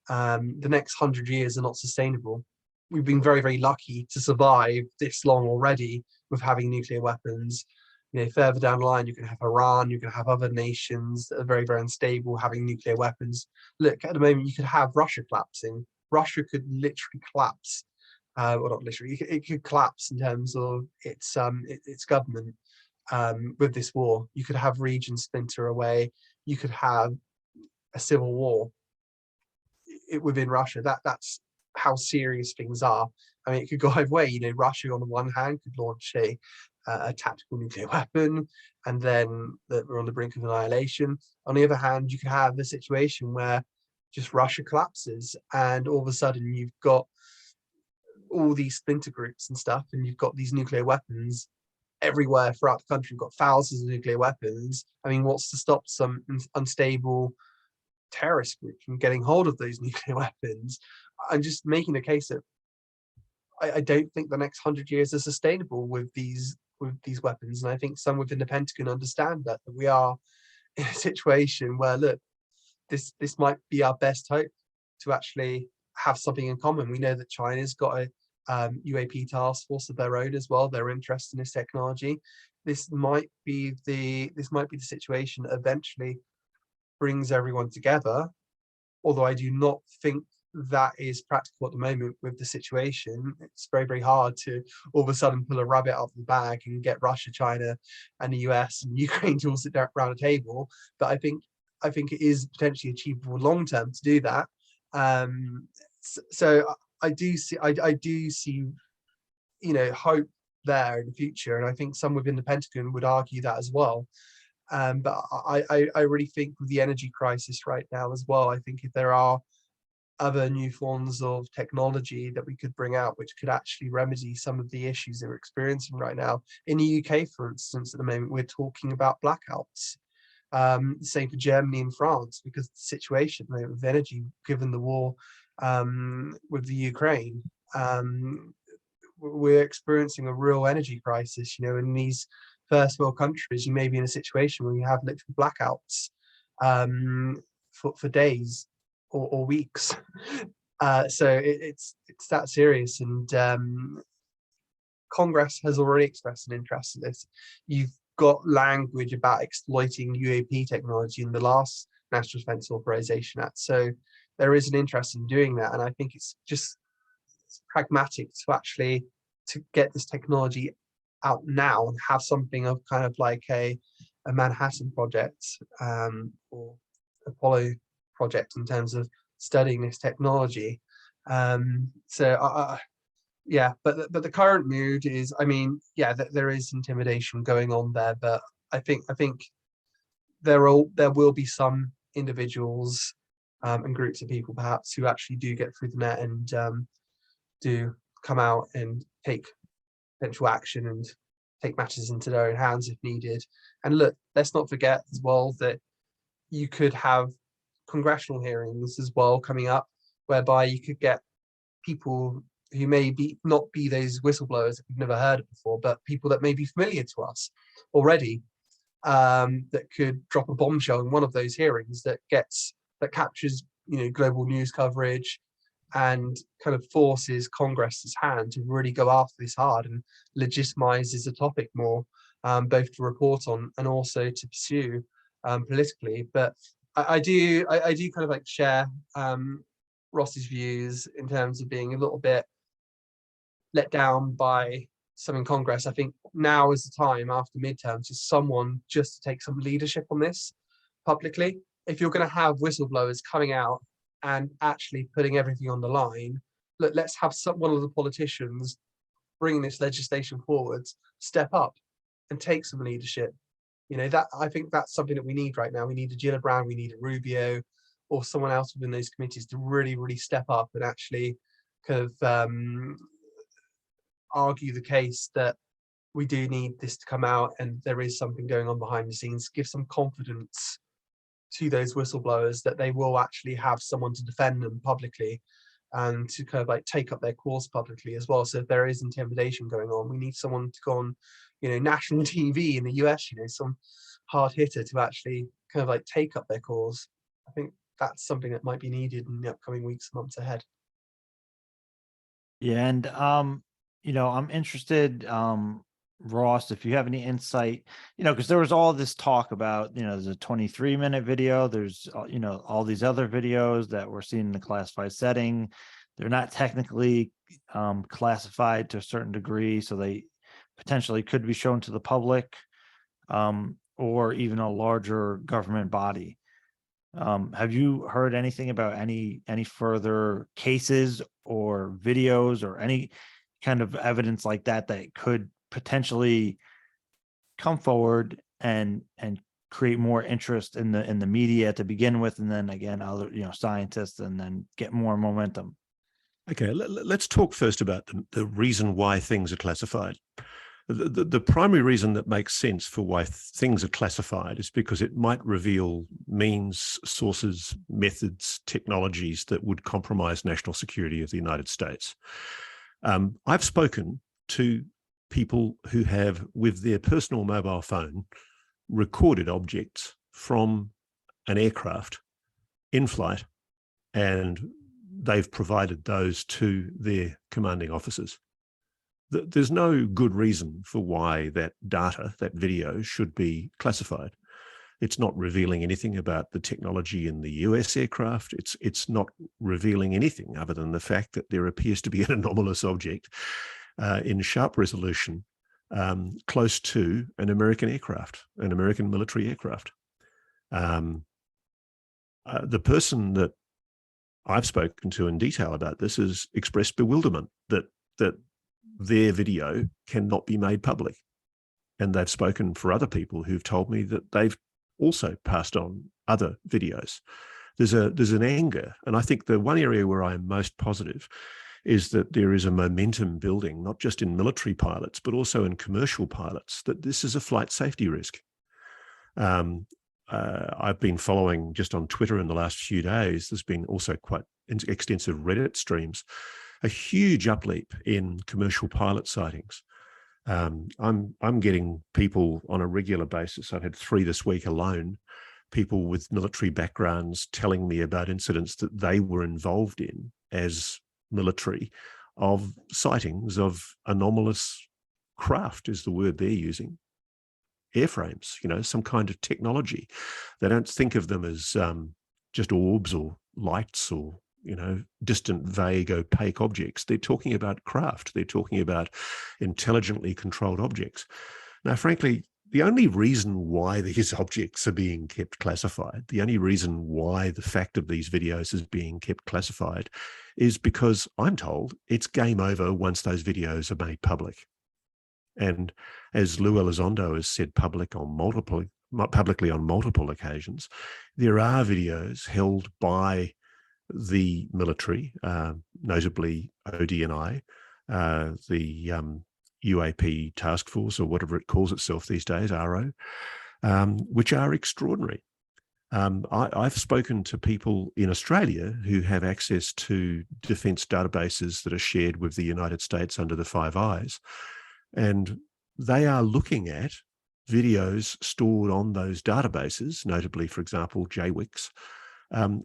The next 100 years are not sustainable. We've been very, very lucky to survive this long already with having nuclear weapons. You know, further down the line, you can have Iran, you can have other nations that are very, very unstable having nuclear weapons. Look, at the moment, you could have Russia collapsing. Russia could literally collapse, well, not literally, it could collapse in terms of its government with this war. You could have regions splinter away. You could have a civil war within Russia. That's how serious things are. I mean, it could go either way. You know, Russia on the one hand could launch a tactical nuclear weapon, and then we're on the brink of annihilation. On the other hand, you could have a situation where just Russia collapses, and all of a sudden you've got all these splinter groups and stuff, and you've got these nuclear weapons everywhere throughout the country. You've got thousands of nuclear weapons. I mean, what's to stop some unstable terrorist group from getting hold of those nuclear weapons? I'm just making a case that I don't think the next 100 years are sustainable with these weapons, and I think some within the Pentagon understand that we are in a situation where, look, this might be our best hope to actually have something in common. We know that China's got a UAP task force of their own as well. They're interested in this technology. This might be the situation that eventually brings everyone together, although I do not think that is practical at the moment with the situation. It's very, very hard to all of a sudden pull a rabbit out of the bag and get Russia, China, and the US and Ukraine to all sit down around a table. But I think it is potentially achievable long term to do that. So I do see, you know, hope there in the future, and I think some within the Pentagon would argue that as well. But I really think with the energy crisis right now as well, I think if there are other new forms of technology that we could bring out which could actually remedy some of the issues that we're experiencing right now. In the UK, for instance, at the moment, we're talking about blackouts. Same for Germany and France, because the situation with energy, given the war with the Ukraine, we're experiencing a real energy crisis. You know, in these first world countries, you may be in a situation where you have literal blackouts for days or weeks. So it's that serious, and Congress has already expressed an interest in this. You've got language about exploiting UAP technology in the last National Defense Authorization Act, so there is an interest in doing that, and I think it's pragmatic to actually get this technology out now and have something of kind of like a Manhattan project or Apollo project in terms of studying this technology. Yeah, but the current mood is, I mean, yeah, there is intimidation going on there, but I think there will be some individuals and groups of people perhaps who actually do get through the net and do come out and take potential action and take matters into their own hands if needed. And look, let's not forget as well that you could have congressional hearings as well coming up, whereby you could get people who may be not be those whistleblowers that we've never heard of before, but people that may be familiar to us already, that could drop a bombshell in one of those hearings that captures, you know, global news coverage and kind of forces Congress's hand to really go after this hard and legitimizes the topic more, both to report on and also to pursue politically. But I do kind of like share Ross's views in terms of being a little bit let down by some in Congress. I think now is the time after midterms for someone just to take some leadership on this publicly. If you're going to have whistleblowers coming out and actually putting everything on the line, look, let's have one of the politicians bringing this legislation forwards step up and take some leadership. You know, that I think that's something that we need right now. We need a Gillibrand, we need a Rubio, or someone else within those committees to really, really step up and actually kind of argue the case that we do need this to come out and there is something going on behind the scenes. Give some confidence to those whistleblowers that they will actually have someone to defend them publicly and to kind of like take up their cause publicly as well. So if there is intimidation going on, we need someone to go on, you know, national TV in the US, you know, some hard hitter to actually kind of like take up their cause. I think that's something that might be needed in the upcoming weeks, months ahead. Yeah, and you know, I'm interested, Ross, if you have any insight, you know, because there was all this talk about, you know, there's a 23-minute video, there's, you know, all these other videos that we're seeing in the classified setting. They're not technically classified to a certain degree, so they potentially could be shown to the public, or even a larger government body. Have you heard anything about any further cases or videos or any kind of evidence like that that could potentially come forward and create more interest in the media to begin with, and then again other, you know, scientists, and then get more momentum? Okay, let's talk first about the reason why things are classified. The primary reason that makes sense for why things are classified is because it might reveal means, sources, methods, technologies that would compromise national security of the United States. I've spoken to people who have, with their personal mobile phone, recorded objects from an aircraft in flight, and they've provided those to their commanding officers. There's no good reason for why that data, that video, should be classified. It's not revealing anything about the technology in the US aircraft. It's not revealing anything other than the fact that there appears to be an anomalous object in sharp resolution close to an American aircraft, an American military aircraft. The person that I've spoken to in detail about this has expressed bewilderment that their video cannot be made public. And they've spoken for other people who've told me that they've also passed on other videos. There's an anger. And I think the one area where I'm most positive is that there is a momentum building, not just in military pilots, but also in commercial pilots, that this is a flight safety risk. I've been following just on Twitter in the last few days, there's been also quite extensive Reddit streams, a huge upleap in commercial pilot sightings. I'm getting people on a regular basis. I've had 3 this week alone, people with military backgrounds telling me about incidents that they were involved in as military, of sightings of anomalous craft is the word they're using. Airframes, you know, some kind of technology. They don't think of them as just orbs or lights or, you know, distant, vague, opaque objects. They're talking about craft. They're talking about intelligently controlled objects. Now, frankly, the only reason why these objects are being kept classified, the only reason why the fact of these videos is being kept classified is because I'm told it's game over once those videos are made public. And as Lou Elizondo has said publicly on multiple occasions, there are videos held by the military, notably ODNI, the UAP task force, or whatever it calls itself these days, RO, which are extraordinary. I've spoken to people in Australia who have access to defence databases that are shared with the United States under the Five Eyes, and they are looking at videos stored on those databases, notably, for example, JWICs,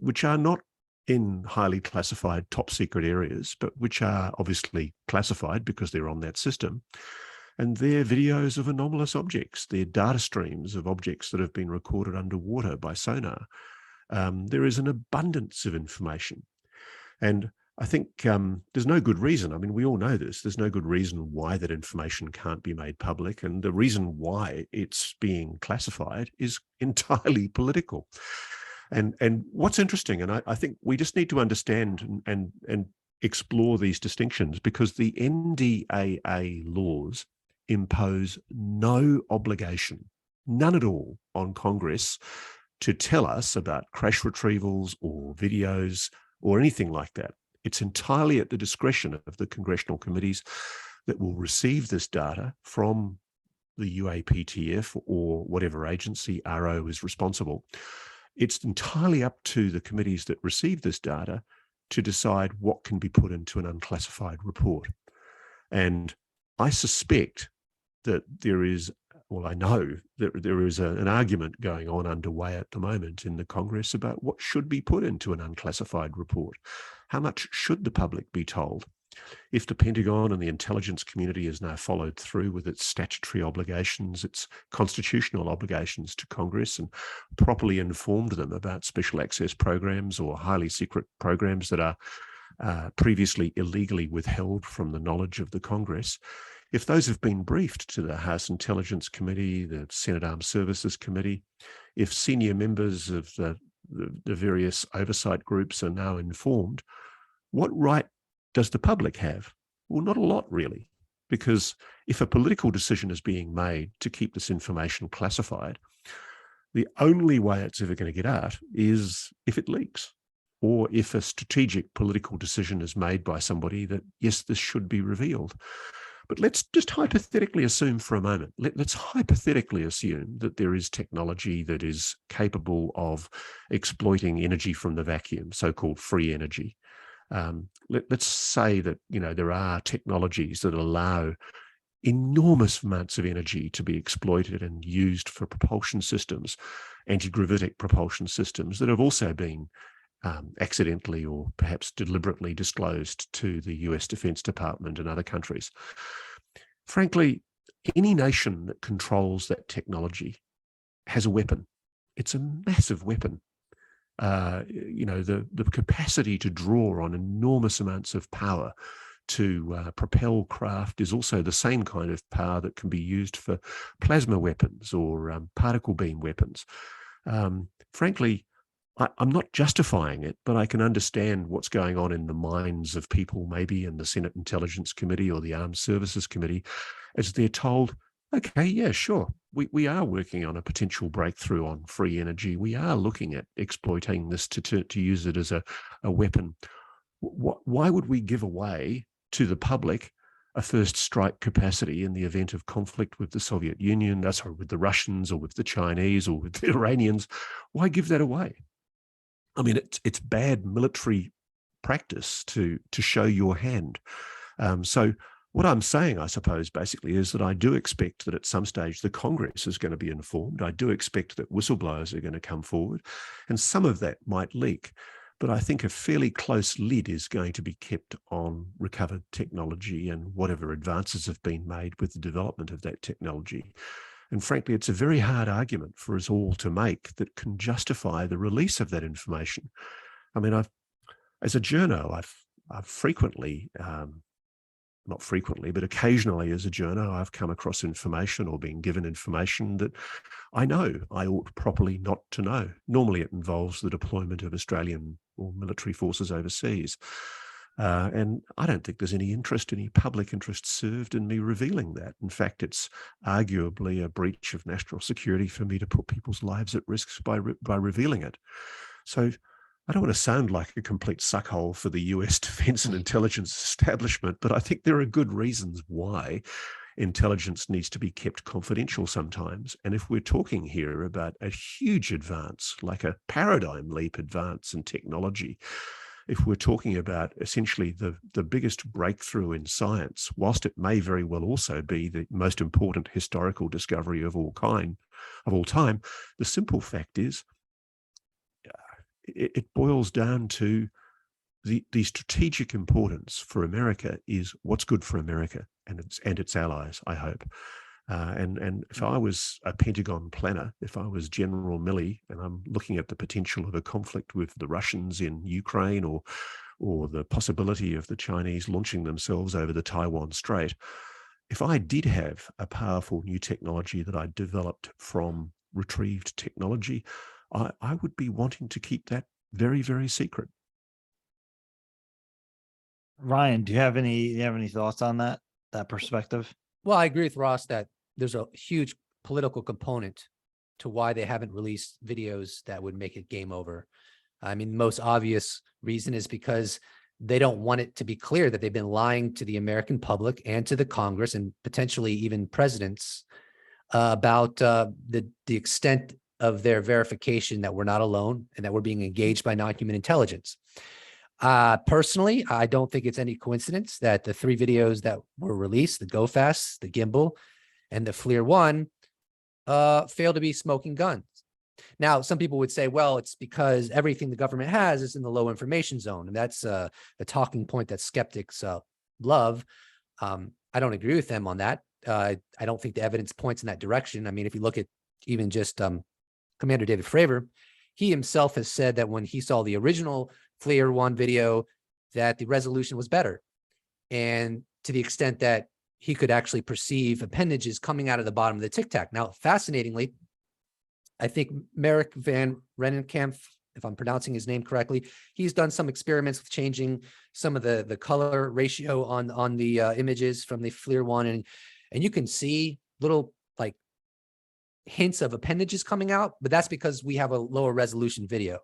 which are not in highly classified top secret areas, but which are obviously classified because they're on that system. And they're videos of anomalous objects. They're data streams of objects that have been recorded underwater by sonar. There is an abundance of information. And I think there's no good reason. I mean, we all know this. There's no good reason why that information can't be made public. And the reason why it's being classified is entirely political. And what's interesting, and I think we just need to understand and explore these distinctions, because the NDAA laws impose no obligation, none at all, on Congress to tell us about crash retrievals or videos or anything like that. It's entirely at the discretion of the congressional committees that will receive this data from the UAPTF or whatever agency RO is responsible. It's entirely up to the committees that receive this data to decide what can be put into an unclassified report. And I suspect that there is, well, I know that there is an argument going on underway at the moment in the Congress about what should be put into an unclassified report. How much should the public be told? If the Pentagon and the intelligence community has now followed through with its statutory obligations, its constitutional obligations to Congress, and properly informed them about special access programs or highly secret programs that are previously illegally withheld from the knowledge of the Congress, if those have been briefed to the House Intelligence Committee, the Senate Armed Services Committee, if senior members of the various oversight groups are now informed, what right does the public have? Well, not a lot, really, because if a political decision is being made to keep this information classified, the only way it's ever going to get out is if it leaks, or if a strategic political decision is made by somebody that, yes, this should be revealed. But let's just hypothetically assume for a moment, let's hypothetically assume that there is technology that is capable of exploiting energy from the vacuum, so-called free energy. Let's say that, there are technologies that allow enormous amounts of energy to be exploited and used for propulsion systems, anti-gravitic propulsion systems that have also been accidentally or perhaps deliberately disclosed to the US Defense Department and other countries. Frankly, any nation that controls that technology has a weapon. It's a massive weapon. The capacity to draw on enormous amounts of power to propel craft is also the same kind of power that can be used for plasma weapons or particle beam weapons. Frankly, I'm not justifying it, but I can understand what's going on in the minds of people, maybe in the Senate Intelligence Committee or the Armed Services Committee, as they're told, okay, yeah, sure, we are working on a potential breakthrough on free energy. We are looking at exploiting this to use it as a weapon. Why would we give away to the public a first strike capacity in the event of conflict with the Soviet Union, with the Russians or with the Chinese or with the Iranians? Why give that away? I mean, it's bad military practice to show your hand. So what I'm saying, I suppose, basically is that I do expect that at some stage the Congress is going to be informed. I do expect that whistleblowers are going to come forward, and some of that might leak. But I think a fairly close lid is going to be kept on recovered technology and whatever advances have been made with the development of that technology. And frankly, it's a very hard argument for us all to make that can justify the release of that information. I mean, as a journo, I've frequently, not frequently, but occasionally as a journo, I've come across information or been given information that I know I ought properly not to know. Normally it involves the deployment of Australian or military forces overseas. And I don't think there's any public interest served in me revealing that. In fact, it's arguably a breach of national security for me to put people's lives at risk by revealing it. So I don't want to sound like a complete suckhole for the US defense and intelligence establishment, but I think there are good reasons why intelligence needs to be kept confidential sometimes. And if we're talking here about a huge advance, like a paradigm leap advance in technology, if we're talking about essentially the biggest breakthrough in science, whilst it may very well also be the most important historical discovery of all time, the simple fact is it boils down to the strategic importance for America is what's good for America and its allies, I hope. And if I was a Pentagon planner, if I was General Milley, and I'm looking at the potential of a conflict with the Russians in Ukraine, or the possibility of the Chinese launching themselves over the Taiwan Strait, if I did have a powerful new technology that I developed from retrieved technology, I would be wanting to keep that very, very secret. Ryan, do you have any thoughts on that perspective? Well, I agree with Ross that there's a huge political component to why they haven't released videos that would make it game over. I mean, the most obvious reason is because they don't want it to be clear that they've been lying to the American public and to the Congress and potentially even presidents about the extent of their verification that we're not alone and that we're being engaged by non-human intelligence. Personally, I don't think it's any coincidence that the 3 videos that were released, the Go Fast, the Gimbal, and the FLIR one, failed to be smoking guns. Now, some people would say, well, it's because everything the government has is in the low information zone. And that's a talking point that skeptics love. I don't agree with them on that. I don't think the evidence points in that direction. I mean, if you look at even just Commander David Fravor, he himself has said that when he saw the original FLIR 1 video, that the resolution was better. And to the extent that he could actually perceive appendages coming out of the bottom of the Tic Tac. Now, fascinatingly, I think Merrick Van Rennenkamp, if I'm pronouncing his name correctly, he's done some experiments with changing some of the color ratio on the images from the FLIR 1, and you can see little like hints of appendages coming out, but that's because we have a lower resolution video.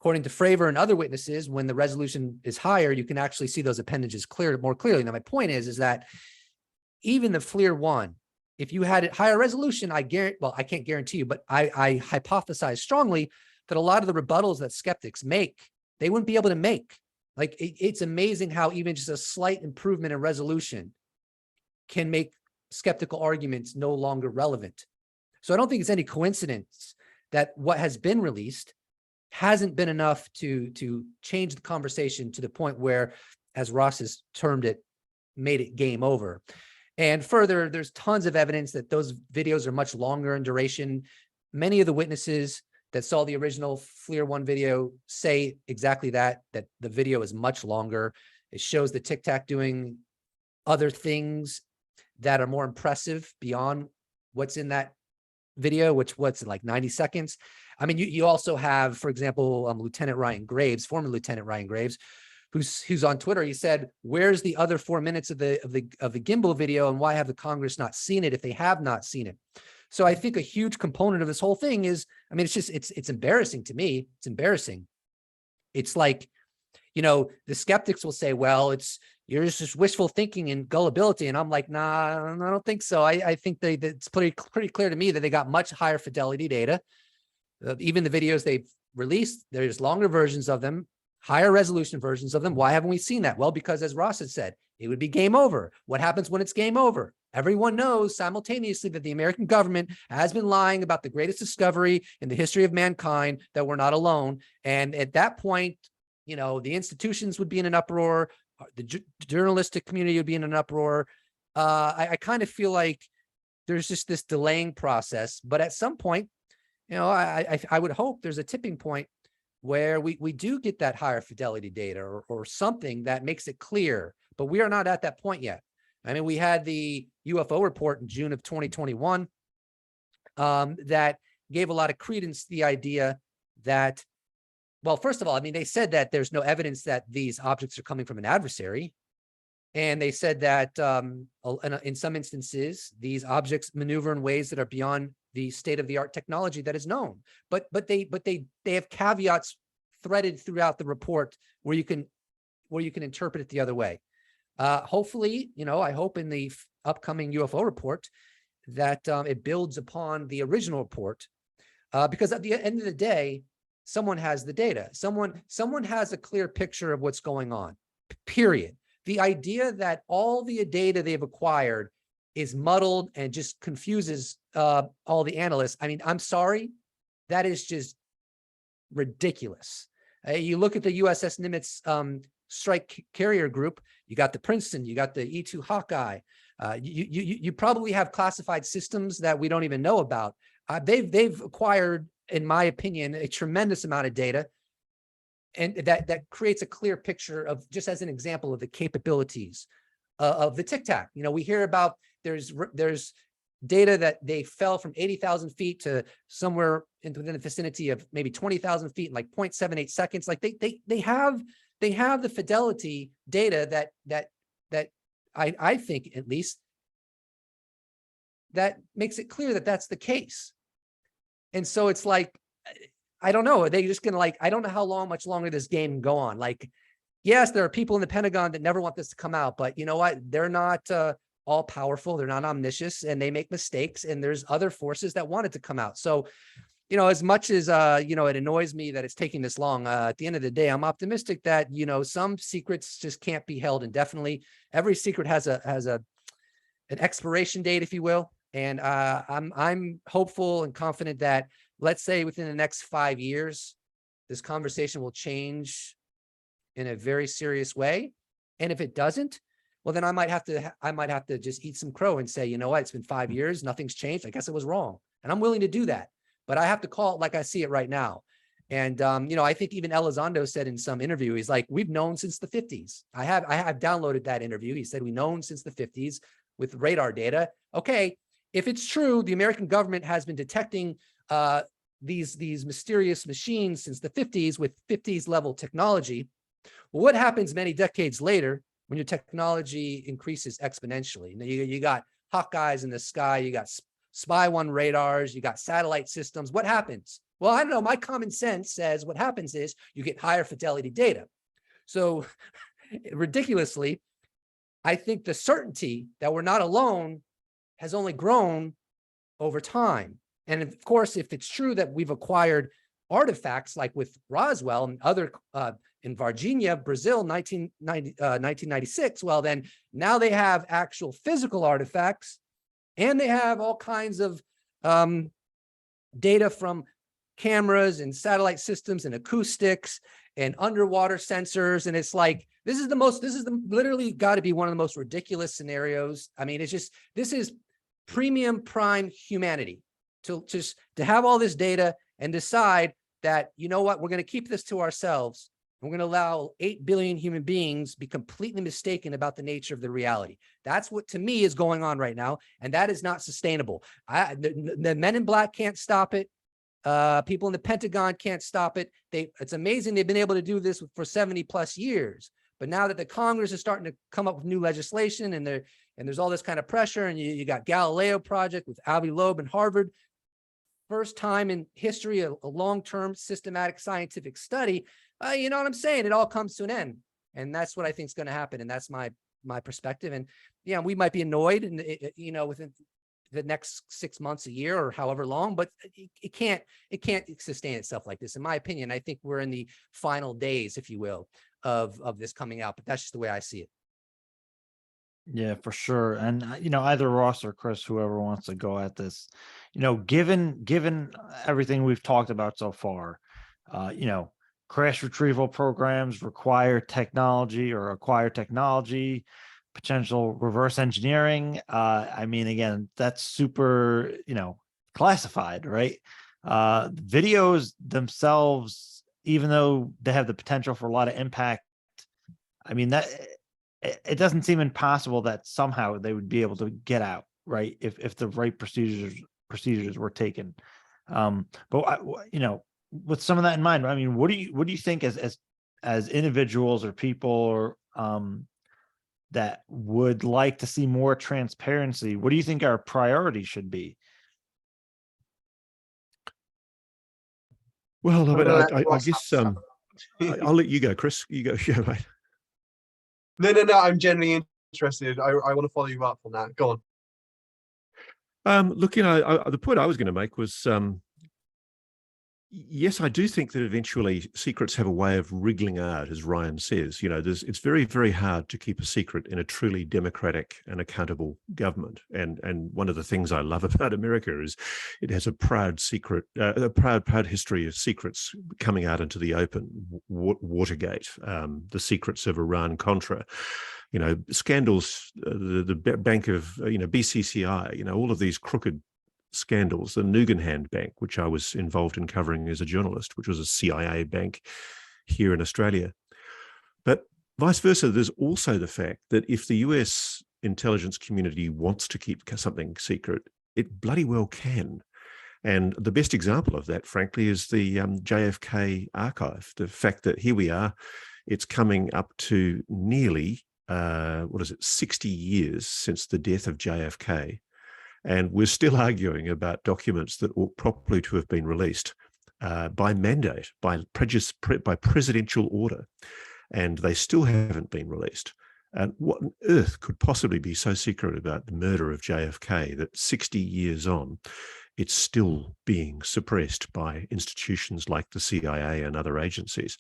According to Fravor and other witnesses, when the resolution is higher, you can actually see those appendages more clearly. Now, my point is that even the FLIR 1, if you had it higher resolution, I can't guarantee you, but I hypothesize strongly that a lot of the rebuttals that skeptics make, they wouldn't be able to make. Like, it's amazing how even just a slight improvement in resolution can make skeptical arguments no longer relevant. So I don't think it's any coincidence that what has been released hasn't been enough to change the conversation to the point where, as Ross has termed it, made it game over. And further, there's tons of evidence that those videos are much longer in duration. Many of the witnesses that saw the original FLIR 1 video say exactly that the video is much longer. It shows the Tic Tac doing other things that are more impressive beyond what's in that video, what's like 90 seconds. I mean, you also have, for example, Lieutenant Ryan Graves, former Lieutenant Ryan Graves, who's on Twitter. He said, "Where's the other 4 minutes of the gimbal video, and why have the Congress not seen it if they have not seen it?" So I think a huge component of this whole thing is, I mean, it's embarrassing to me. It's embarrassing. It's like, the skeptics will say, well, you're just wishful thinking and gullibility. And I'm like, nah, I don't think so. I think it's pretty clear to me that they got much higher fidelity data. Even the videos they've released, there's longer versions of them, higher resolution versions of them. Why haven't we seen that? Well, because as Ross had said, it would be game over. What happens when it's game over? Everyone knows simultaneously that the American government has been lying about the greatest discovery in the history of mankind, that we're not alone. And at that point, the institutions would be in an uproar. The journalistic community would be in an uproar. I kind of feel like there's just this delaying process. But at some point, I would hope there's a tipping point where we do get that higher fidelity data or something that makes it clear. But we are not at that point yet. I mean, we had the UFO report in June of 2021 that gave a lot of credence to the idea that, well, first of all, I mean, they said that there's no evidence that these objects are coming from an adversary. And they said that in some instances, these objects maneuver in ways that are beyond the state-of-the-art technology that is known. But they have caveats threaded throughout the report where you can interpret it the other way. Hopefully, I hope in the upcoming UFO report, that it builds upon the original report, because at the end of the day, someone has the data. Someone has a clear picture of what's going on, period. The idea that all the data they've acquired is muddled and just confuses all the analysts. I mean, I'm sorry, that is just ridiculous. You look at the USS Nimitz strike carrier group, you got the Princeton, you got the E-2 Hawkeye. You probably have classified systems that we don't even know about. They've acquired, in my opinion, a tremendous amount of data, and that creates a clear picture of, just as an example, of the capabilities of the Tic Tac. You know, we hear about there's data that they fell from 80,000 feet to somewhere within the vicinity of maybe 20,000 feet in like 0.78 seconds. Like they have the fidelity data that I think, at least, that makes it clear that that's the case. And so it's like, I don't know, are they just gonna, like, I don't know how much longer this game can go on. Like, yes, there are people in the Pentagon that never want this to come out, but you know what? They're not all powerful. They're not omniscious, and they make mistakes, and there's other forces that want it to come out. So, you know, as much as, you know, it annoys me that it's taking this long, at the end of the day, I'm optimistic that, you know, some secrets just can't be held indefinitely. Every secret has an expiration date, if you will. And I'm hopeful and confident that, let's say, within the next 5 years, this conversation will change in a very serious way. And if it doesn't, well, then I might have to just eat some crow and say, you know what, it's been 5 years, nothing's changed. I guess it was wrong. And I'm willing to do that, but I have to call it like I see it right now. And, you know, I think even Elizondo said in some interview, he's like, we've known since the 50s. I have downloaded that interview. He said, we've known since the 50s with radar data. Okay. If it's true, the American government has been detecting these mysterious machines since the 50s with 50s level technology. Well, what happens many decades later when your technology increases exponentially? You got Hawkeyes in the sky, you got Spy 1 radars, you got satellite systems. What happens? Well, I don't know. My common sense says what happens is you get higher fidelity data. So ridiculously, I think the certainty that we're not alone has only grown over time. And of course, if it's true that we've acquired artifacts like with Roswell and other in Virginia, Brazil, 1996, well, then now they have actual physical artifacts, and they have all kinds of data from cameras and satellite systems and acoustics and underwater sensors. And it's like, this is literally got to be one of the most ridiculous scenarios. I mean, it's just, this is premium prime humanity to have all this data and decide that, you know what, we're going to keep this to ourselves. We're going to allow 8 billion human beings be completely mistaken about the nature of the reality. That's what, to me, is going on right now. And that is not sustainable. The men in black can't stop it. People in the Pentagon can't stop it. It's amazing they've been able to do this for 70 plus years. But now that the Congress is starting to come up with new legislation, and there's all this kind of pressure, and you got Galileo project with Avi Loeb and Harvard, first time in history, a long-term systematic scientific study, you know what I'm saying? It all comes to an end. And that's what I think is going to happen. And that's my perspective. And yeah, we might be annoyed, and you know, within the next 6 months, a year, or however long, but it can't sustain itself like this. In my opinion, I think we're in the final days, if you will, of this coming out, but that's just the way I see it. Yeah, for sure. And you know, either Ross or Chris, whoever wants to go at this, you know, given everything we've talked about so far, you know, crash retrieval programs require technology or acquire technology, potential reverse engineering. I mean, again, that's super, you know, classified, right? Videos themselves, even though they have the potential for a lot of impact, I mean, that it doesn't seem impossible that somehow they would be able to get out, right? If the right procedures were taken. But you know, with some of that in mind, I mean, what do you think as individuals or people, or that would like to see more transparency? What do you think our priority should be? Well, I mean, I Ross guess have I'll let you go, Chris. You go, yeah, mate. No. I'm genuinely interested. I want to follow you up on that. Go on. Look, the point I was going to make was, yes, I do think that eventually secrets have a way of wriggling out, as Ryan says. It's very, very hard to keep a secret in a truly democratic and accountable government. And one of the things I love about America is it has a proud history of secrets coming out into the open. Watergate, the secrets of Iran-Contra, scandals, the bank of, BCCI, all of these crooked scandals, the Nugenhand Bank, which I was involved in covering as a journalist, which was a CIA bank here in Australia. But vice versa, there's also the fact that if the US intelligence community wants to keep something secret, it bloody well can. And the best example of that, frankly, is the JFK archive. The fact that here we are, it's coming up to nearly, 60 years since the death of JFK. And we're still arguing about documents that ought properly to have been released by mandate, by presidential order, and they still haven't been released. And what on earth could possibly be so secret about the murder of JFK that 60 years on, it's still being suppressed by institutions like the CIA and other agencies?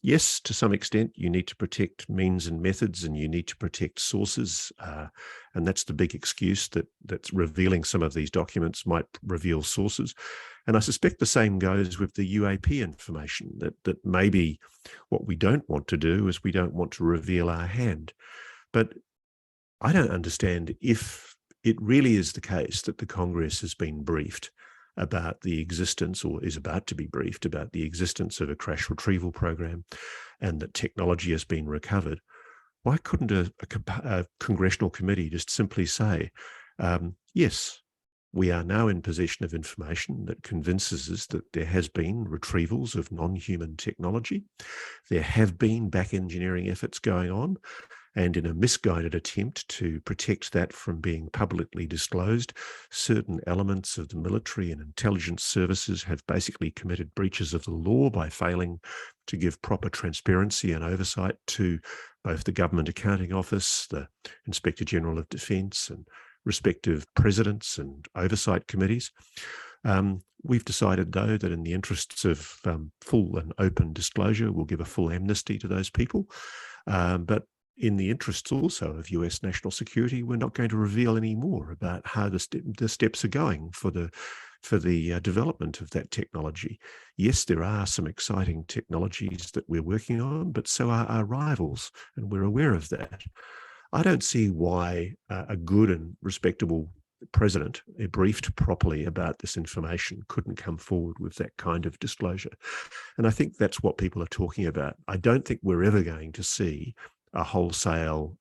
Yes, to some extent, you need to protect means and methods, and you need to protect sources. And that's the big excuse that's revealing some of these documents might reveal sources. And I suspect the same goes with the UAP information, that maybe what we don't want to do is we don't want to reveal our hand. But I don't understand if it really is the case that the Congress has been briefed about the existence, or is about to be briefed about the existence, of a crash retrieval program, and that technology has been recovered. Why couldn't a congressional committee just simply say, yes, we are now in possession of information that convinces us that there has been retrievals of non-human technology. There have been back engineering efforts going on, and in a misguided attempt to protect that from being publicly disclosed, certain elements of the military and intelligence services have basically committed breaches of the law by failing to give proper transparency and oversight to both the Government Accounting Office, the Inspector General of Defence, and respective presidents and oversight committees. We've decided, though, that in the interests of full and open disclosure, we'll give a full amnesty to those people. But in the interests also of US national security, we're not going to reveal any more about how the steps are going for the development of that technology. Yes, there are some exciting technologies that we're working on, but so are our rivals, and we're aware of that. I don't see why a good and respectable president, briefed properly about this information, couldn't come forward with that kind of disclosure. And I think that's what people are talking about. I don't think we're ever going to see a wholesale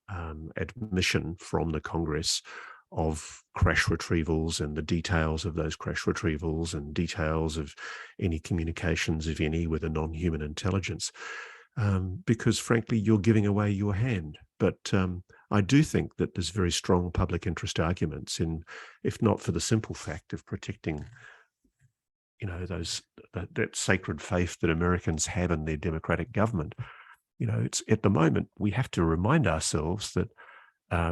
admission from the Congress of crash retrievals and the details of those crash retrievals and details of any communications, if any, with a non-human intelligence, because frankly, you're giving away your hand. But I do think that there's very strong public interest arguments in, if not for the simple fact of protecting, that sacred faith that Americans have in their democratic government. It's at the moment, we have to remind ourselves that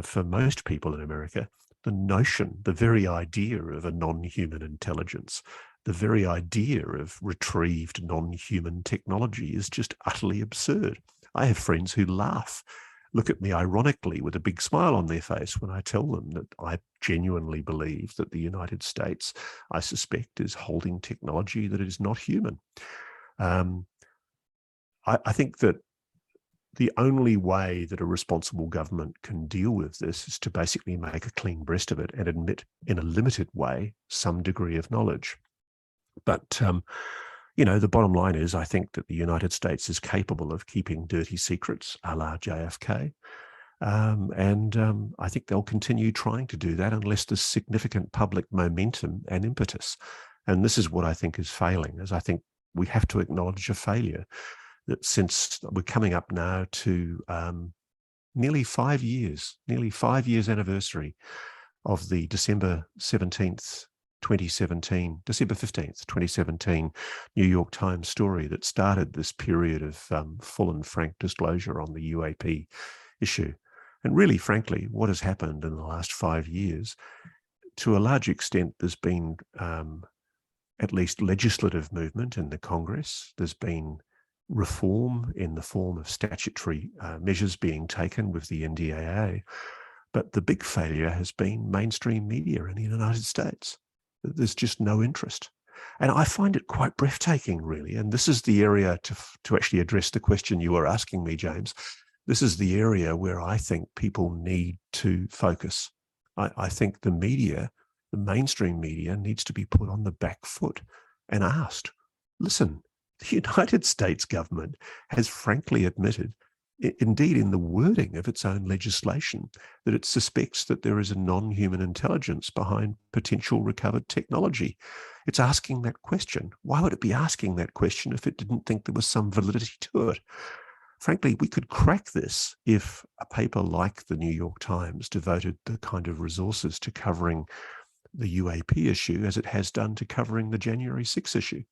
for most people in America, the very idea of a non-human intelligence, the very idea of retrieved non-human technology is just utterly absurd. I have friends who look at me ironically with a big smile on their face when I tell them that I genuinely believe that the United States, I suspect, is holding technology that is not human. I think that the only way that a responsible government can deal with this is to basically make a clean breast of it and admit in a limited way some degree of knowledge. But, the bottom line is, I think that the United States is capable of keeping dirty secrets a la JFK. And I think they'll continue trying to do that unless there's significant public momentum and impetus. And this is what I think is failing, is I think we have to acknowledge a failure. That since we're coming up now to nearly 5 years anniversary of the December 15th, 2017 New York Times story that started this period of full and frank disclosure on the UAP issue. And really, frankly, what has happened in the last 5 years, to a large extent, there's been at least legislative movement in the Congress. There's been reform in the form of statutory measures being taken with the NDAA. But the big failure has been mainstream media in the United States. There's just no interest. And I find it quite breathtaking, really. And this is the area to actually address the question you were asking me, James. This is the area where I think people need to focus. I think the media, the mainstream media, needs to be put on the back foot and asked, listen, the United States government has frankly admitted, indeed in the wording of its own legislation, that it suspects that there is a non-human intelligence behind potential recovered technology. It's asking that question. Why would it be asking that question if it didn't think there was some validity to it? Frankly, we could crack this if a paper like the New York Times devoted the kind of resources to covering the UAP issue as it has done to covering the January 6 issue.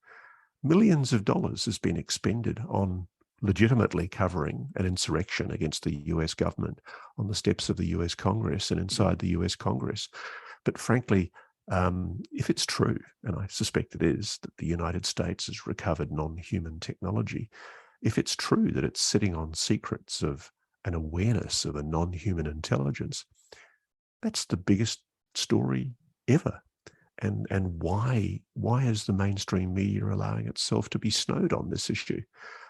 Millions of dollars has been expended on legitimately covering an insurrection against the US government on the steps of the US Congress and inside the US Congress. But frankly, if it's true, and I suspect it is, that the United States has recovered non-human technology, if it's true that it's sitting on secrets of an awareness of a non-human intelligence, that's the biggest story ever. And why is the mainstream media allowing itself to be snowed on this issue?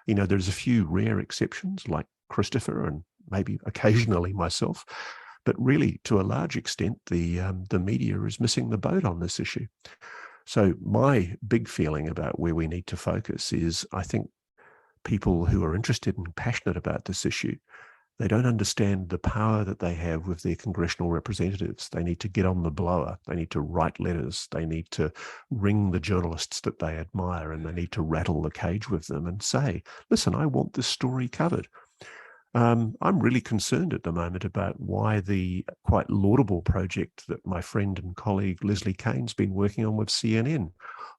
You know, there's a few rare exceptions like Christopher and maybe occasionally myself, but really to a large extent, the media is missing the boat on this issue. So my big feeling about where we need to focus is, I think people who are interested and passionate about this issue, they don't understand the power that they have with their congressional representatives. They need to get on the blower. They need to write letters. They need to ring the journalists that they admire, and they need to rattle the cage with them and say, listen, I want this story covered. I'm really concerned at the moment about why the quite laudable project that my friend and colleague Leslie Kane's been working on with CNN,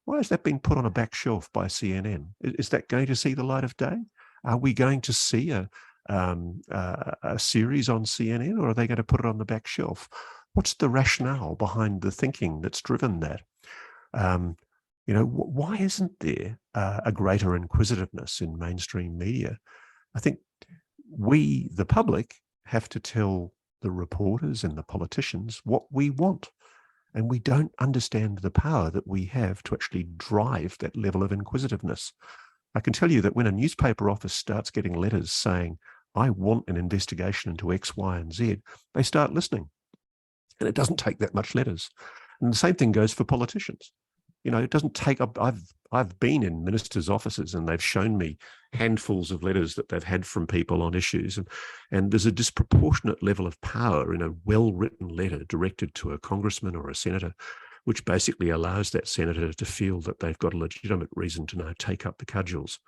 why has that been put on a back shelf by CNN? Is that going to see the light of day? Are we going to see a series on CNN, or are they going to put it on the back shelf? What's the rationale behind the thinking that's driven that? You know, why isn't there a greater inquisitiveness in mainstream media? I think we, the public, have to tell the reporters and the politicians what we want. And we don't understand the power that we have to actually drive that level of inquisitiveness. I can tell you that when a newspaper office starts getting letters saying, I want an investigation into X, Y, and Z, they start listening. And it doesn't take that much letters. And the same thing goes for politicians. You know, it doesn't take up, I've been in ministers' offices and they've shown me handfuls of letters that they've had from people on issues. And there's a disproportionate level of power in a well-written letter directed to a congressman or a senator, which basically allows that senator to feel that they've got a legitimate reason to now take up the cudgels.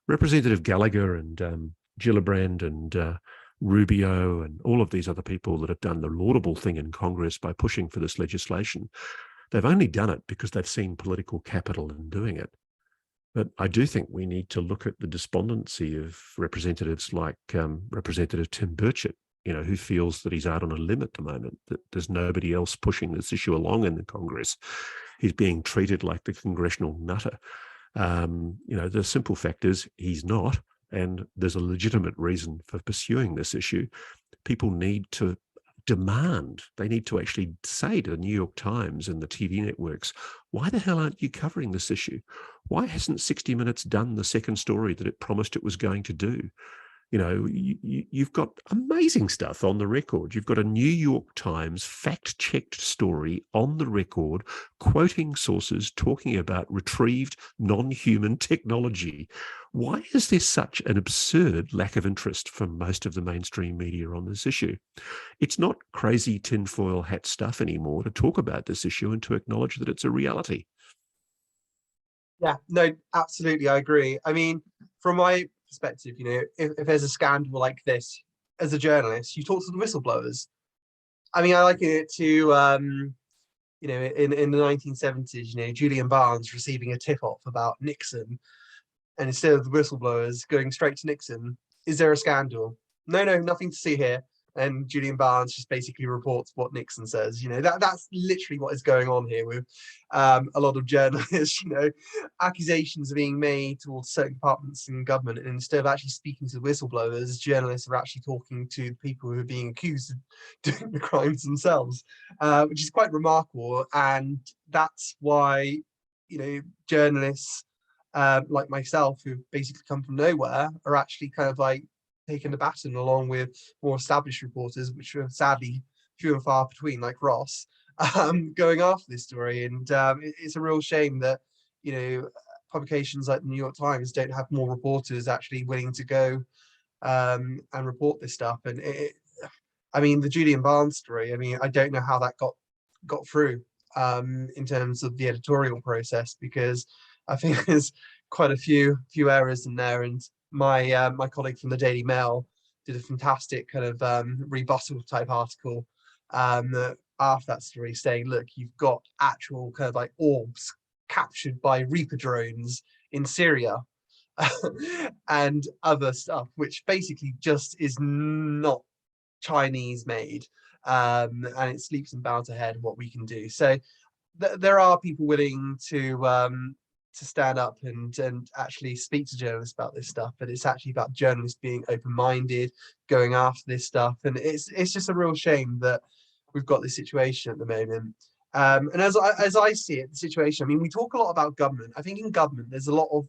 Representative Gallagher and Gillibrand and Rubio and all of these other people that have done the laudable thing in Congress by pushing for this legislation, they've only done it because they've seen political capital in doing it. But I do think we need to look at the despondency of representatives like Representative Tim Burchett, you know, who feels that he's out on a limb at the moment, that there's nobody else pushing this issue along in the Congress. He's being treated like the congressional nutter. You know, the simple fact is he's not, and there's a legitimate reason for pursuing this issue. People need to demand, they need to actually say to the New York Times and the TV networks, why the hell aren't you covering this issue? Why hasn't 60 Minutes done the second story that it promised it was going to do? You know, you've got amazing stuff on the record. You've got a New York Times fact-checked story on the record, quoting sources talking about retrieved non-human technology. Why is there such an absurd lack of interest from most of the mainstream media on this issue? It's not crazy tinfoil hat stuff anymore to talk about this issue and to acknowledge that it's a reality. Yeah, no, absolutely, I agree. I mean, from my perspective, you know, if there's a scandal like this, as a journalist, you talk to the whistleblowers. I mean, I liken it to, you know, in the 1970s, you know, Julian Barnes receiving a tip-off about Nixon, and instead of the whistleblowers going straight to Nixon, is there a scandal? No, nothing to see here. and Julian Barnes just basically reports what Nixon says. That's literally what is going on here with a lot of journalists. Accusations are being made towards certain departments in government, and instead of actually speaking to whistleblowers, journalists are actually talking to people who are being accused of doing the crimes themselves, which is quite remarkable. And that's why journalists like myself, who basically come from nowhere, are actually kind of like taking the baton along with more established reporters, which are sadly few and far between, like Ross, going after this story. And it's a real shame that publications like the New York Times don't have more reporters actually willing to go and report this stuff. And I mean, the Julian Barnes story, I mean, I don't know how that got through in terms of the editorial process, because I think there's quite a few errors in there. And my colleague from the Daily Mail did a fantastic kind of rebuttal type article after that story, saying, look, you've got actual kind of like orbs captured by Reaper drones in Syria and other stuff, which basically just is not Chinese made, and it's leaps and bounds ahead of what we can do. So there are people willing to stand up and actually speak to journalists about this stuff, but it's actually about journalists being open-minded, going after this stuff. And it's just a real shame that we've got this situation at the moment. And as I see it, the situation, I mean, we talk a lot about government. I think in government there's a lot of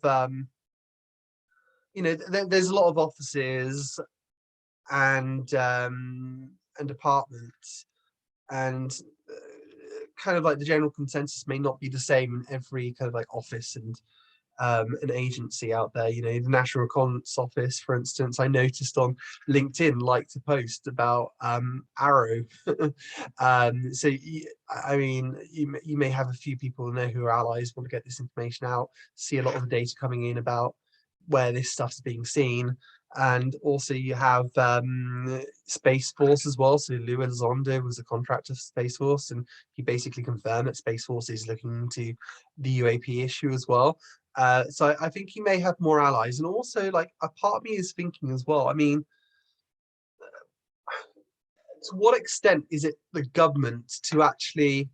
there's a lot of offices and departments, and kind of like the general consensus may not be the same in every kind of like office and an agency out there. The National Reconnaissance Office, for instance, I noticed on LinkedIn like to post about Arrow. So I mean, you may have a few people know who are allies, want to get this information out, see a lot of the data coming in about where this stuff's being seen. And also you have Space Force as well. So Lou Elizondo was a contractor for Space Force, and he basically confirmed that Space Force is looking into the UAP issue as well. So I think he may have more allies. And also, like, a part of me is thinking as well, I mean, to what extent is it the government to actually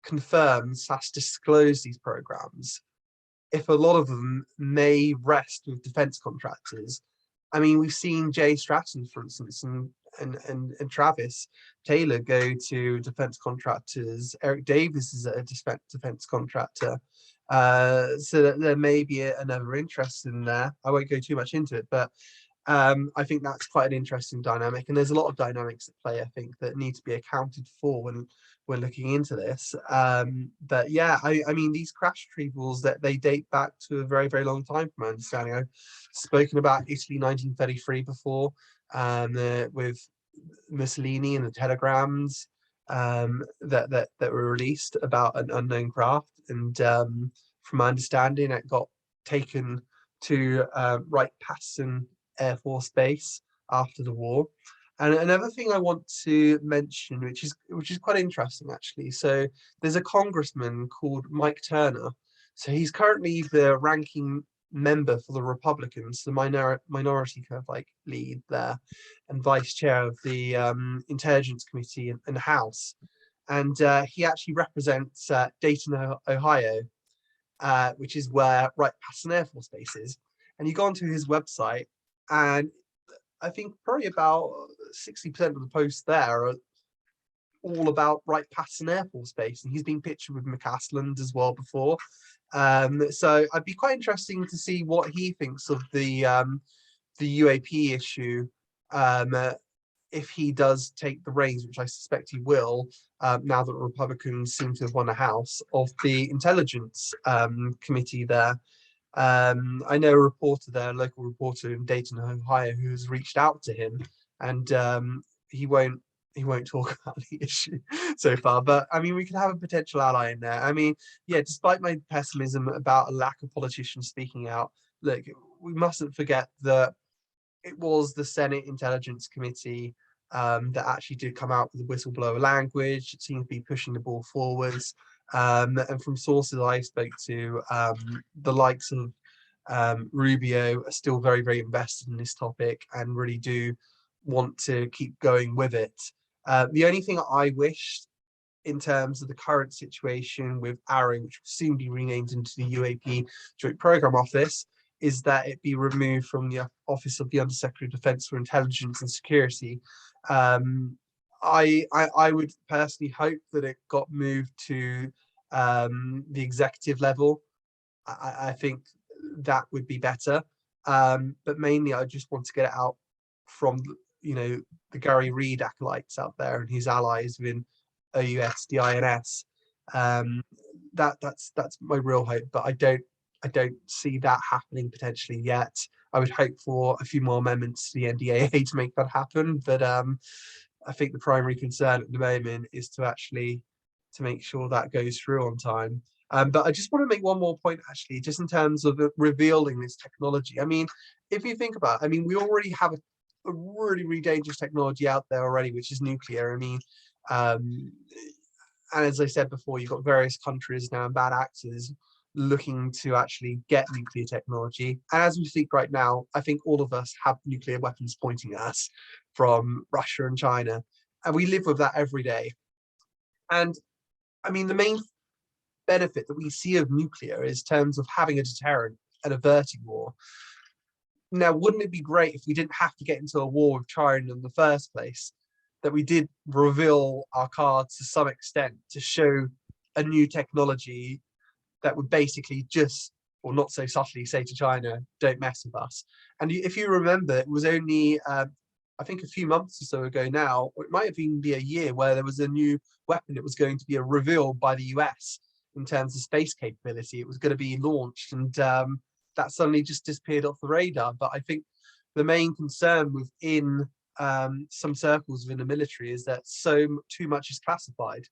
confirm / disclose these programs if a lot of them may rest with defense contractors? I mean, we've seen Jay Stratton, for instance, and Travis Taylor go to defense contractors. Eric Davis is a defense contractor. So that there may be another interest in there. I won't go too much into it, but I think that's quite an interesting dynamic. And there's a lot of dynamics at play, I think, that need to be accounted for when we're looking into this. But yeah, I mean, these crash retrievals, that they date back to a very, very long time, from my understanding. I've spoken about Italy 1933 before, with Mussolini and the telegrams that were released about an unknown craft. And from my understanding, it got taken to Wright-Patterson Air Force Base after the war. And another thing I want to mention, which is quite interesting actually. So there's a congressman called Mike Turner. So he's currently the ranking member for the Republicans, the minority kind of like lead there, and vice chair of the Intelligence Committee in the House. And he actually represents Dayton, Ohio, which is where Wright-Patterson Air Force Base is. And you go onto his website, and I think probably about 60% of the posts there are all about Wright-Patterson Air Force Base, and he's been pictured with McCasland as well before. So I'd be quite interesting to see what he thinks of the UAP issue, if he does take the reins, which I suspect he will, now that Republicans seem to have won a House, of the Intelligence Committee there. I know a reporter there, a local reporter in Dayton, Ohio, who has reached out to him, and he won't talk about the issue so far. But I mean, we can have a potential ally in there. I mean, yeah, despite my pessimism about a lack of politicians speaking out, look, we mustn't forget that it was the Senate Intelligence Committee that actually did come out with the whistleblower language. It seems to be pushing the ball forwards. And from sources I spoke to, the likes of Rubio are still very, very invested in this topic and really do want to keep going with it. The only thing I wish in terms of the current situation with Arrow, which will soon be renamed into the UAP Joint Programme Office, is that it be removed from the Office of the Undersecretary of Defence for Intelligence and Security. I would personally hope that it got moved to the executive level. I think that would be better. But mainly, I just want to get it out from the Gary Reid acolytes out there and his allies within OUS, DINS. That's my real hope, but I don't see that happening potentially yet. I would hope for a few more amendments to the NDAA to make that happen, but I think the primary concern at the moment is to make sure that goes through on time. But I just want to make one more point, actually, just in terms of revealing this technology. I mean, if you think about it, I mean, we already have a really, really dangerous technology out there already, which is nuclear. I mean, and as I said before, you've got various countries now and bad actors looking to actually get nuclear technology. And as we speak right now, I think all of us have nuclear weapons pointing at us from Russia and China, and we live with that every day. And I mean, the main benefit that we see of nuclear is in terms of having a deterrent and averting war. Now, wouldn't it be great if we didn't have to get into a war with China in the first place, that we did reveal our cards to some extent to show a new technology that would basically just, or not so subtly, say to China, don't mess with us. And if you remember, it was only, I think a few months or so ago now, or it might have even been a year, where there was a new weapon that was going to be revealed by the US in terms of space capability. It was going to be launched, and that suddenly just disappeared off the radar. But I think the main concern within some circles within the military is that too much is classified.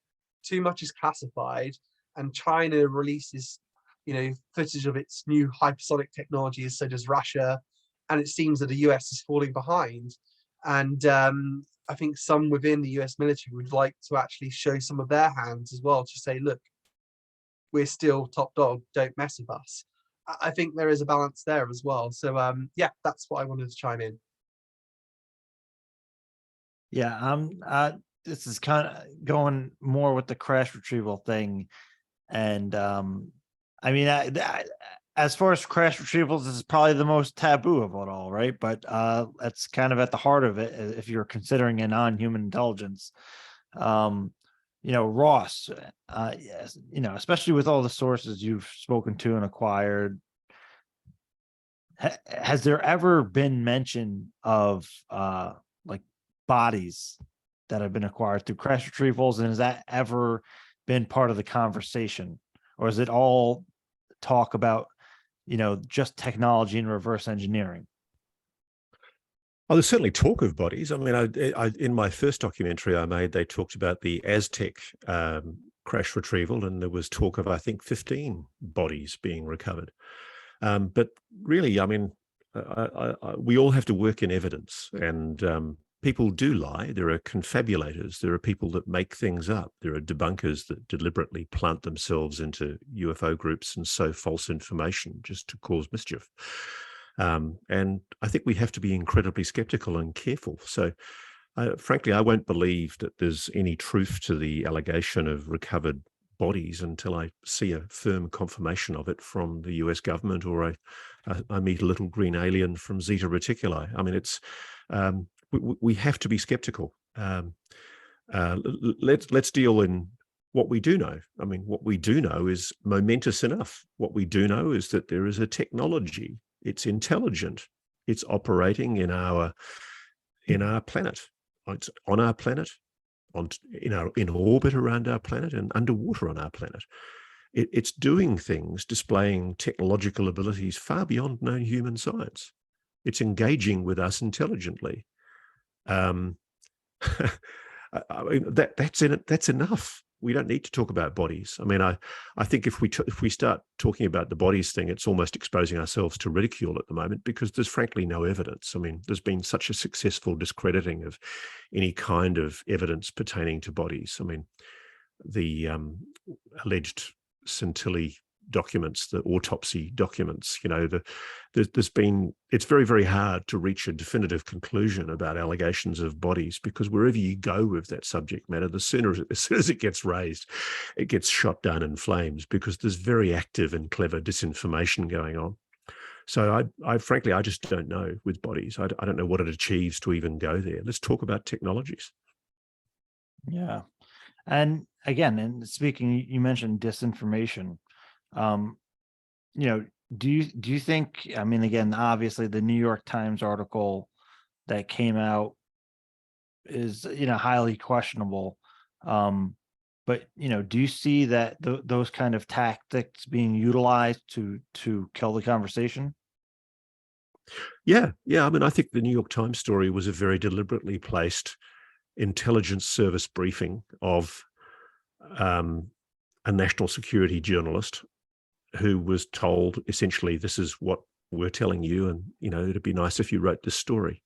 Too much is classified, and China releases, footage of its new hypersonic technologies, so does Russia, and it seems that the US is falling behind. And I think some within the US military would like to actually show some of their hands as well, to say, look, we're still top dog, don't mess with us. I think there is a balance there as well. So yeah, that's what I wanted to chime in. Yeah, this is kind of going more with the crash retrieval thing. And I mean, as far as crash retrievals, this is probably the most taboo of it all, right? But that's kind of at the heart of it if you're considering a non-human intelligence. Ross, yes, especially with all the sources you've spoken to and acquired, has there ever been mention of like bodies that have been acquired through crash retrievals, and has that ever been part of the conversation, or is it all talk about just technology and reverse engineering? Oh, there's certainly talk of bodies. I mean, I in my first documentary I made, they talked about the Aztec crash retrieval, and there was talk of, I think, 15 bodies being recovered. But really, I mean, we all have to work in evidence, and people do lie. There are confabulators. There are people that make things up. There are debunkers that deliberately plant themselves into UFO groups and sow false information just to cause mischief. And I think we have to be incredibly skeptical and careful. So frankly, I won't believe that there's any truth to the allegation of recovered bodies until I see a firm confirmation of it from the US government, or I meet a little green alien from Zeta Reticuli. I mean, it's we have to be skeptical. Let's deal in what we do know. I mean, what we do know is momentous enough. What we do know is that there is a technology. It's intelligent. It's operating in our planet. It's on our planet, in orbit around our planet, and underwater on our planet. It's doing things, displaying technological abilities far beyond known human science. It's engaging with us intelligently. I mean, that's enough. We don't need to talk about bodies. I mean, I think if we start talking about the bodies thing, it's almost exposing ourselves to ridicule at the moment, because there's frankly no evidence. I mean, there's been such a successful discrediting of any kind of evidence pertaining to bodies. I mean, the alleged scintilla documents, the autopsy documents. You know, it's very, very hard to reach a definitive conclusion about allegations of bodies, because wherever you go with that subject matter, as soon as it gets raised, it gets shot down in flames, because there's very active and clever disinformation going on. So I frankly, I just don't know with bodies. I don't know what it achieves to even go there. Let's talk about technologies. Yeah. And again, and speaking, you mentioned disinformation. You know, do you think, I mean, again, obviously the New York Times article that came out is, you know, highly questionable. But, you know, do you see that those kind of tactics being utilized to kill the conversation? Yeah. I mean, I think the New York Times story was a very deliberately placed intelligence service briefing of a national security journalist who was told, essentially, this is what we're telling you, and, you know, it'd be nice if you wrote this story.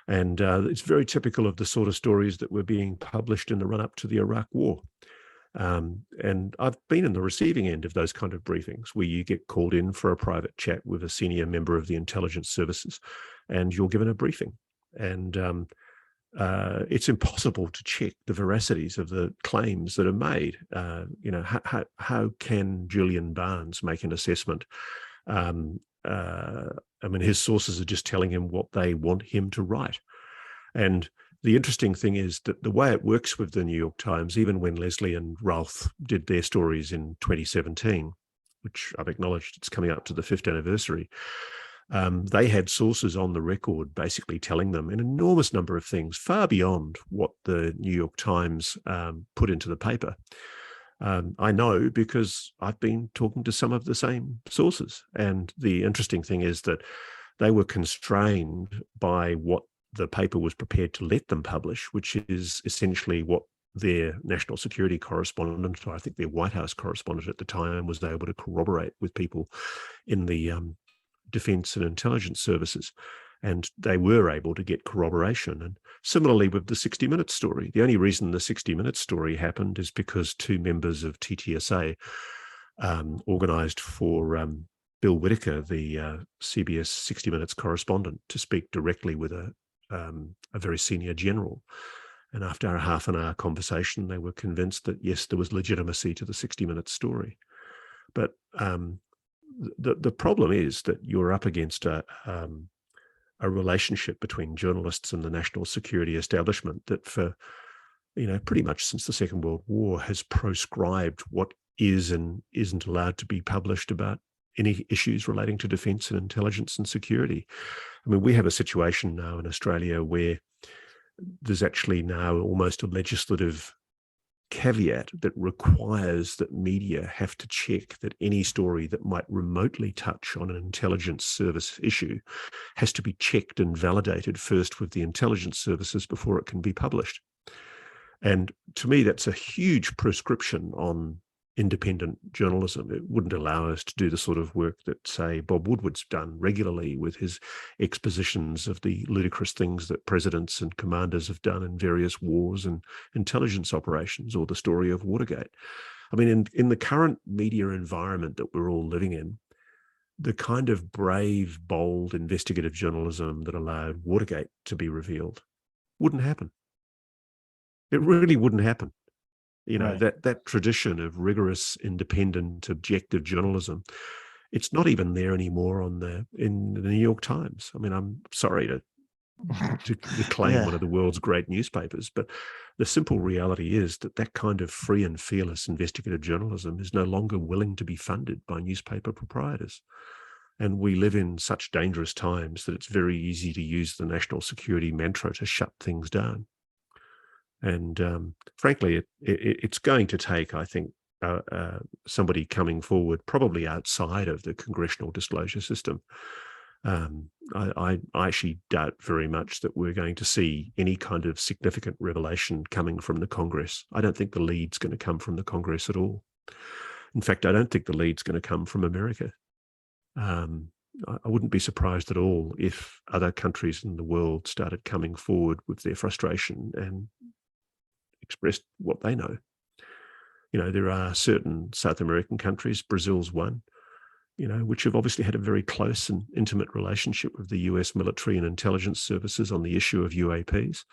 And it's very typical of the sort of stories that were being published in the run-up to the Iraq War. And I've been in the receiving end of those kind of briefings, where you get called in for a private chat with a senior member of the intelligence services, and you're given a briefing. And it's impossible to check the veracities of the claims that are made. You know, how can Julian Barnes make an assessment? I mean, his sources are just telling him what they want him to write. And the interesting thing is that the way it works with the New York Times, even when Leslie and Ralph did their stories in 2017, which I've acknowledged it's coming up to the 5th anniversary, they had sources on the record basically telling them an enormous number of things, far beyond what the New York Times put into the paper. I know because I've been talking to some of the same sources. And the interesting thing is that they were constrained by what the paper was prepared to let them publish, which is essentially what their national security correspondent, or I think their White House correspondent at the time, was able to corroborate with people in the defense and intelligence services. And they were able to get corroboration. And similarly with the 60 Minutes story, the only reason the 60 Minutes story happened is because two members of TTSA organized for Bill Whitaker, the CBS 60 Minutes correspondent, to speak directly with a very senior general. And after a half-an-hour conversation, they were convinced that, yes, there was legitimacy to the 60 Minutes story. But the problem is that you're up against a relationship between journalists and the national security establishment that, for, you know, pretty much since the Second World War, has proscribed what is and isn't allowed to be published about any issues relating to defense and intelligence and security. I mean, we have a situation now in Australia where there's actually now almost a legislative caveat that requires that media have to check that any story that might remotely touch on an intelligence service issue has to be checked and validated first with the intelligence services before it can be published. And to me, that's a huge prescription on independent journalism. It wouldn't allow us to do the sort of work that, say, Bob Woodward's done regularly with his expositions of the ludicrous things that presidents and commanders have done in various wars and intelligence operations, or the story of Watergate. I mean, in the current media environment that we're all living in, the kind of brave, bold, investigative journalism that allowed Watergate to be revealed wouldn't happen. It really wouldn't happen. You know, Right. that tradition of rigorous, independent, objective journalism, it's not even there anymore in the New York Times. I mean, I'm sorry to claim Yeah. one of the world's great newspapers, but the simple reality is that that kind of free and fearless investigative journalism is no longer willing to be funded by newspaper proprietors. And we live in such dangerous times that it's very easy to use the national security mantra to shut things down. And frankly, it's going to take, I think, somebody coming forward, probably outside of the congressional disclosure system. I actually doubt very much that we're going to see any kind of significant revelation coming from the Congress. I don't think the lead's going to come from the Congress at all. In fact, I don't think the lead's going to come from America. I wouldn't be surprised at all if other countries in the world started coming forward with their frustration and expressed what they know. There are certain South American countries, Brazil's one, which have obviously had a very close and intimate relationship with the US military and intelligence services on the issue of UAPs.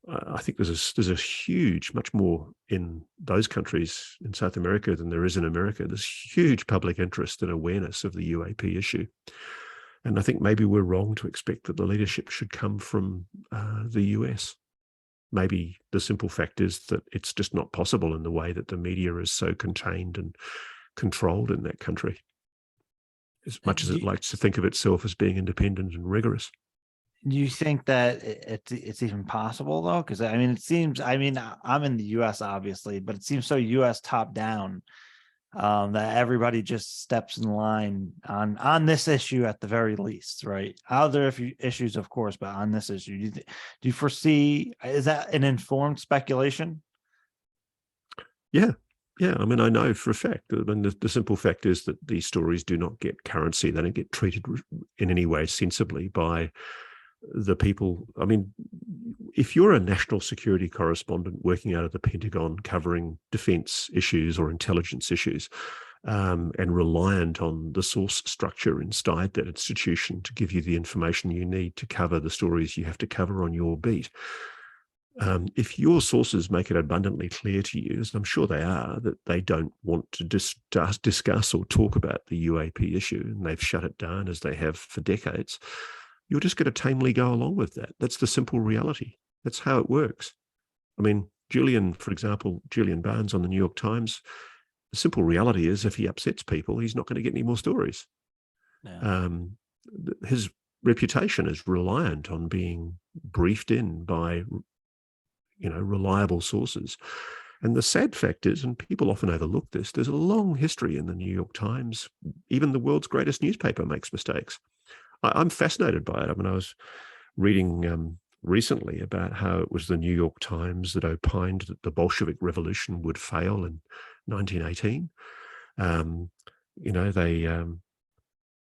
I think there's a huge, much more in those countries in South America than there is in America. There's huge public interest and awareness of the UAP issue. And I think maybe we're wrong to expect that the leadership should come from the US. Maybe the simple fact is that it's just not possible in the way that the media is so contained and controlled in that country, as much as it likes to think of itself as being independent and rigorous. Do you think that it's even possible though? Because I mean, it seems, I'm in the US obviously, but it seems so US top down that everybody just steps in line on this issue at the very least, right? Other issues, of course, but on this issue, do you foresee, is that an informed speculation? Yeah. I mean, I know for a fact. I mean, the simple fact is that these stories do not get currency. They don't get treated in any way sensibly by the people. I mean, if you're a national security correspondent working out of the Pentagon covering defense issues or intelligence issues, and reliant on the source structure inside that institution to give you the information you need to cover the stories you have to cover on your beat, if your sources make it abundantly clear to you, as I'm sure they are, that they don't want to discuss or talk about the UAP issue, and they've shut it down as they have for decades, you're just going to tamely go along with that. That's the simple reality. That's how it works. I mean, Julian Barnes on the New York Times, the simple reality is if he upsets people, he's not going to get any more stories. Yeah. His reputation is reliant on being briefed in by, reliable sources. And the sad fact is, and people often overlook this, there's a long history in the New York Times. Even the world's greatest newspaper makes mistakes. I'm fascinated by it. I mean, I was reading recently about how it was the New York Times that opined that the Bolshevik Revolution would fail in 1918.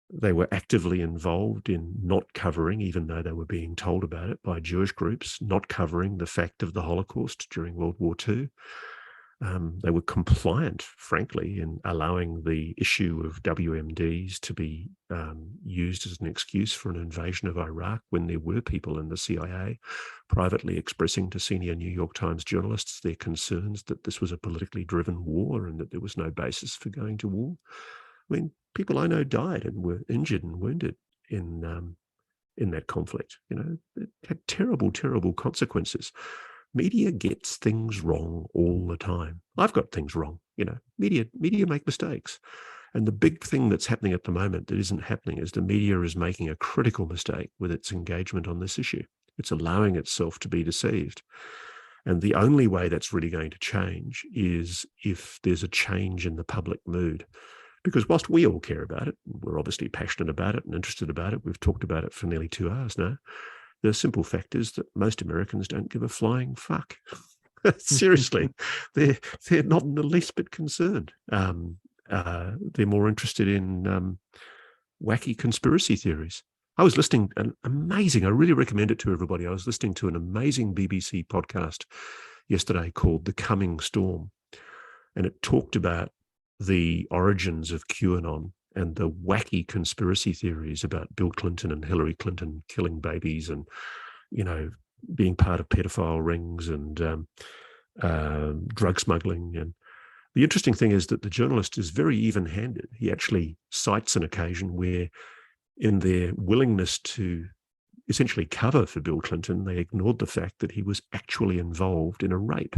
They were actively involved in not covering, even though they were being told about it by Jewish groups, not covering the fact of the Holocaust during World War II. They were compliant, frankly, in allowing the issue of WMDs to be used as an excuse for an invasion of Iraq when there were people in the CIA privately expressing to senior New York Times journalists their concerns that this was a politically driven war and that there was no basis for going to war. I mean, people I know died and were injured and wounded in that conflict. It had terrible, terrible consequences. Media gets things wrong all the time. I've got things wrong. Media make mistakes. And the big thing that's happening at the moment that isn't happening is the media is making a critical mistake with its engagement on this issue. It's allowing itself to be deceived. And the only way that's really going to change is if there's a change in the public mood. Because whilst we all care about it, we're obviously passionate about it and interested about it. We've talked about it for nearly 2 hours now. The simple fact is that most Americans don't give a flying fuck. Seriously, they're not in the least bit concerned. They're more interested in wacky conspiracy theories. I was listening, I really recommend it to everybody. I was listening to an amazing BBC podcast yesterday called The Coming Storm, and it talked about the origins of QAnon and the wacky conspiracy theories about Bill Clinton and Hillary Clinton killing babies and, being part of pedophile rings and drug smuggling. And the interesting thing is that the journalist is very even-handed. He actually cites an occasion where in their willingness to essentially cover for Bill Clinton, they ignored the fact that he was actually involved in a rape,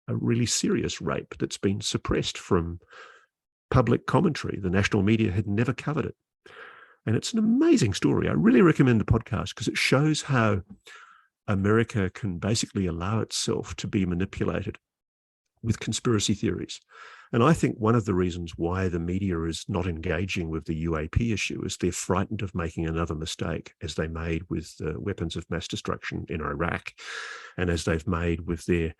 a really serious rape that's been suppressed from public commentary. The national media had never covered it. And it's an amazing story. I really recommend the podcast because it shows how America can basically allow itself to be manipulated with conspiracy theories. And I think one of the reasons why the media is not engaging with the UAP issue is they're frightened of making another mistake, as they made with the weapons of mass destruction in Iraq, and as they've made with their,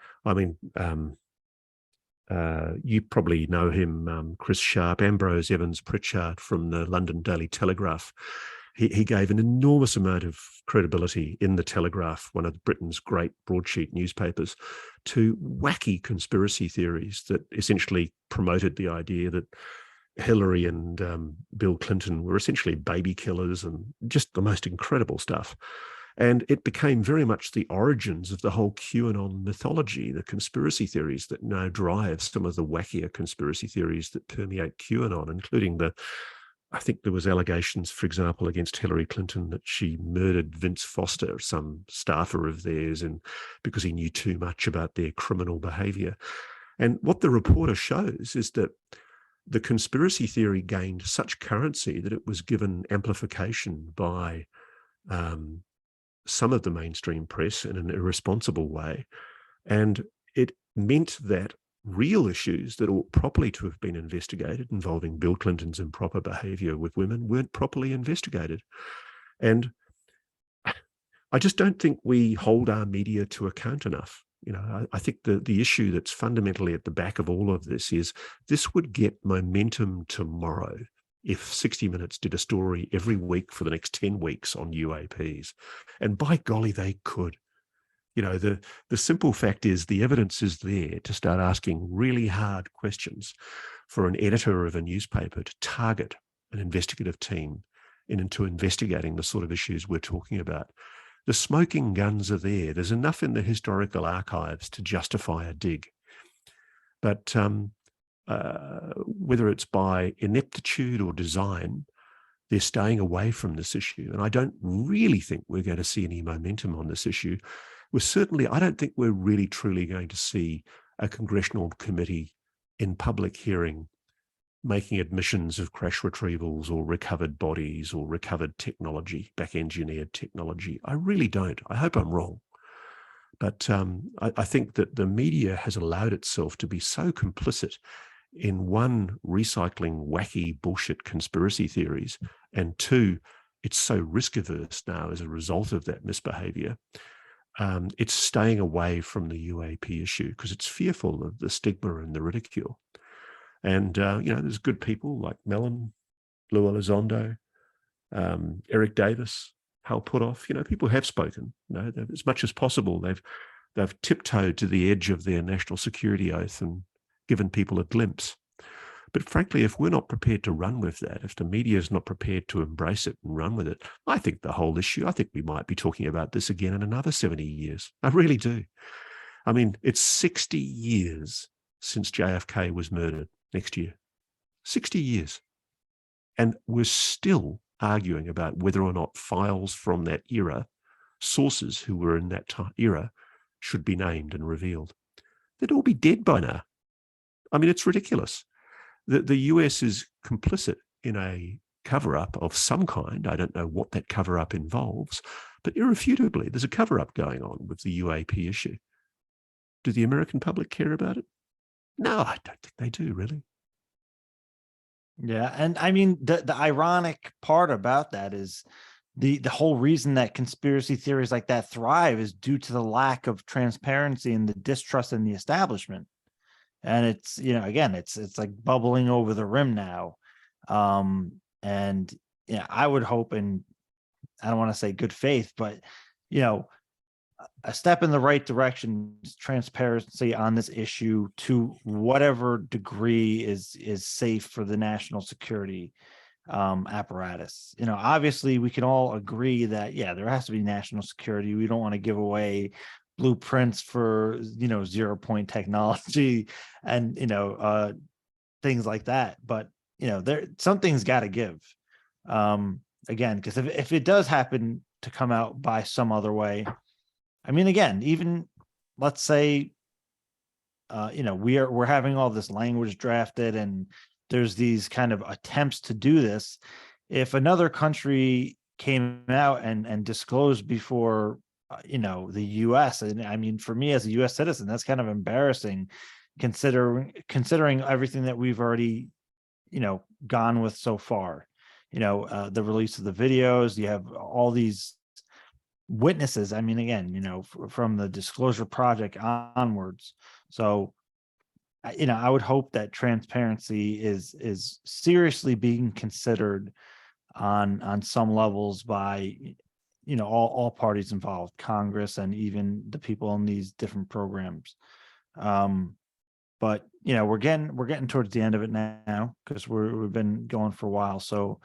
you probably know him, Chris Sharp, Ambrose Evans Pritchard from the London Daily Telegraph he gave an enormous amount of credibility in the Telegraph, one of Britain's great broadsheet newspapers, to wacky conspiracy theories that essentially promoted the idea that Hillary and Bill Clinton were essentially baby killers and just the most incredible stuff. And it became very much the origins of the whole QAnon mythology, the conspiracy theories that now drive some of the wackier conspiracy theories that permeate QAnon, including I think there was allegations, for example, against Hillary Clinton that she murdered Vince Foster, some staffer of theirs, and because he knew too much about their criminal behavior. And what the reporter shows is that the conspiracy theory gained such currency that it was given amplification by some of the mainstream press in an irresponsible way. And it meant that real issues that ought properly to have been investigated involving Bill Clinton's improper behavior with women weren't properly investigated. And I just don't think we hold our media to account enough. You know, I think the issue that's fundamentally at the back of all of this is this would get momentum tomorrow if 60 Minutes did a story every week for the next 10 weeks on UAPs. And by golly, they could. You know, the simple fact is the evidence is there to start asking really hard questions for an editor of a newspaper to target an investigative team into investigating the sort of issues we're talking about. The smoking guns are there. There's enough in the historical archives to justify a dig. But whether it's by ineptitude or design, they're staying away from this issue. And I don't really think we're going to see any momentum on this issue. I don't think we're really truly going to see a congressional committee in public hearing making admissions of crash retrievals or recovered bodies or recovered technology, back-engineered technology. I really don't. I hope I'm wrong. But I think that the media has allowed itself to be so complicit in one, recycling wacky bullshit conspiracy theories, and two, it's so risk-averse now as a result of that misbehavior. It's staying away from the UAP issue because it's fearful of the stigma and the ridicule. And, there's good people like Mellon, Lou Elizondo, Eric Davis, Hal Puthoff. People have spoken. As much as possible, they've tiptoed to the edge of their national security oath and given people a glimpse. But frankly, if we're not prepared to run with that, if the media is not prepared to embrace it and run with it, I think I think we might be talking about this again in another 70 years. I really do. I mean, it's 60 years since JFK was murdered next year. 60 years. And we're still arguing about whether or not files from that era, sources who were in that era, should be named and revealed. They'd all be dead by now. I mean, it's ridiculous. The US is complicit in a cover-up of some kind. I don't know what that cover-up involves, but irrefutably, there's a cover-up going on with the UAP issue. Do the American public care about it? No, I don't think they do, really. Yeah, and I mean, the ironic part about that is the whole reason that conspiracy theories like that thrive is due to the lack of transparency and the distrust in the establishment. And it's, again, it's like bubbling over the rim now. And I would hope, and I don't want to say good faith, but, a step in the right direction is transparency on this issue to whatever degree is safe for the national security apparatus. Obviously we can all agree that, there has to be national security. We don't want to give away blueprints for 0-point technology and things like that, but something's got to give, again, because if it does happen to come out by some other way, I mean, again, even let's say we're having all this language drafted and there's these kind of attempts to do this. If another country came out and disclosed before the US, and I mean, for me as a US citizen, that's kind of embarrassing considering everything that we've already gone with so far. The release of the videos, you have all these witnesses. I mean, again, from the Disclosure Project onwards. So I would hope that transparency is seriously being considered on some levels by, all parties involved, Congress, and even the people in these different programs. But we're getting towards the end of it now, because we've been going for a while. So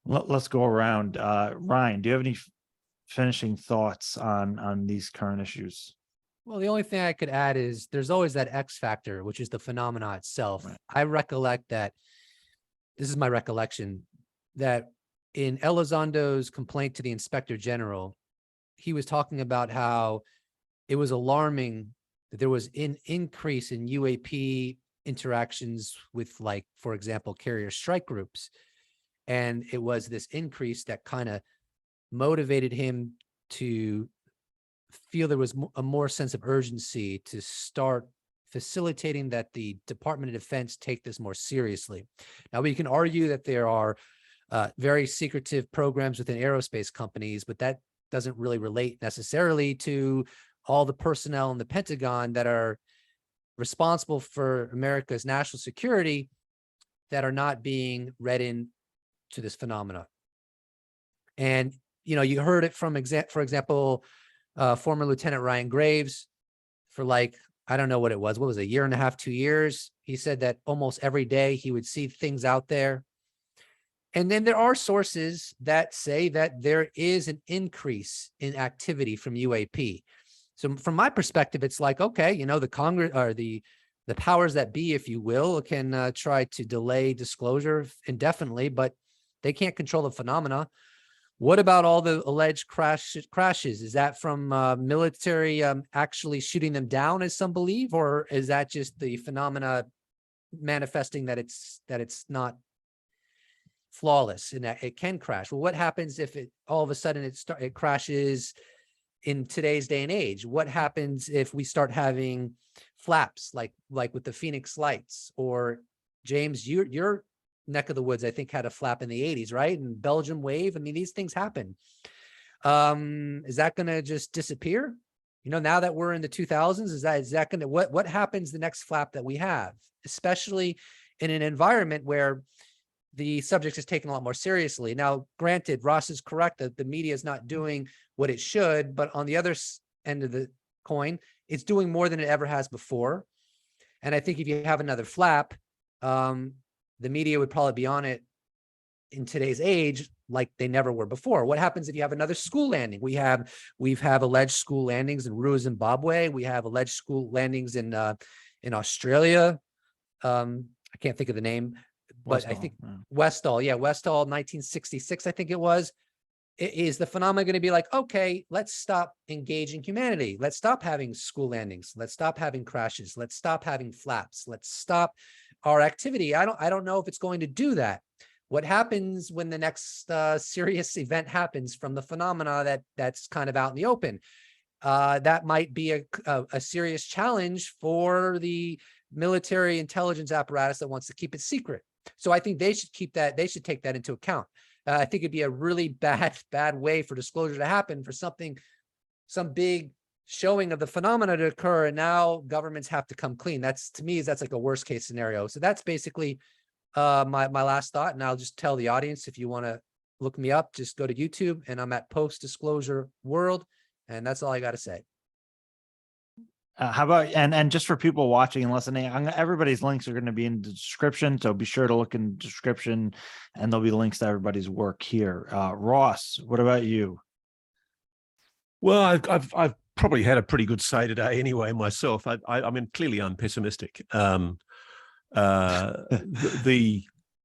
let's go around. Ryan, do you have any finishing thoughts on these current issues? Well, the only thing I could add is there's always that X factor, which is the phenomena itself. Right. I recollect that, this is my recollection, that in Elizondo's complaint to the Inspector General, he was talking about how it was alarming that there was an increase in UAP interactions with, like, for example, carrier strike groups. And it was this increase that kind of motivated him to feel there was a more sense of urgency to start facilitating that the Department of Defense take this more seriously. Now, we can argue that there are very secretive programs within aerospace companies, but that doesn't really relate necessarily to all the personnel in the Pentagon that are responsible for America's national security that are not being read in to this phenomena. And, you heard it from, for example, former Lieutenant Ryan Graves, for like, I don't know what it was. What was it, a year and a half, 2 years? He said that almost every day he would see things out there. And then there are sources that say that there is an increase in activity from UAP. So from my perspective, it's like, okay, the Congress, or the powers that be, if you will, can try to delay disclosure indefinitely, but they can't control the phenomena. What about all the alleged crashes? Is that from military actually shooting them down, as some believe, or is that just the phenomena manifesting that it's not flawless and that it can crash? Well, what happens if it all of a sudden it crashes in today's day and age? What happens if we start having flaps like with the Phoenix Lights? Or James, your neck of the woods, I think, had a flap in the 80s, right? And Belgium wave. I mean, these things happen. Is that going to just disappear? Now that we're in the 2000s, is that going to, what happens the next flap that we have, especially in an environment where the subject is taken a lot more seriously? Now, granted, Ross is correct that the media is not doing what it should, but on the other end of the coin, it's doing more than it ever has before. And I think if you have another flap, the media would probably be on it in today's age like they never were before. What happens if you have another school landing? We've alleged school landings in Rua, Zimbabwe. We have alleged school landings in Australia. I can't think of the name, but Westall, I think yeah. Westall, 1966, I think it was. Is the phenomenon going to be like, okay, let's stop engaging humanity. Let's stop having school landings. Let's stop having crashes. Let's stop having flaps. Let's stop our activity. I don't know if it's going to do that. What happens when the next serious event happens from the phenomena that's kind of out in the open? That might be a serious challenge for the military intelligence apparatus that wants to keep it secret. So I think they should take that into account. I think it'd be a really bad way for disclosure to happen, for some big showing of the phenomena to occur, and now governments have to come clean. That's like a worst case scenario. So that's basically my last thought. And I'll just tell the audience, if you want to look me up, just go to YouTube, and I'm at Post Disclosure World, and that's all I got to say. How about, and just for people watching and listening, everybody's links are going to be in the description, so be sure to look in the description, and there'll be links to everybody's work here. Ross, what about you? Well, I've probably had a pretty good say today anyway myself. I mean, clearly I'm pessimistic. The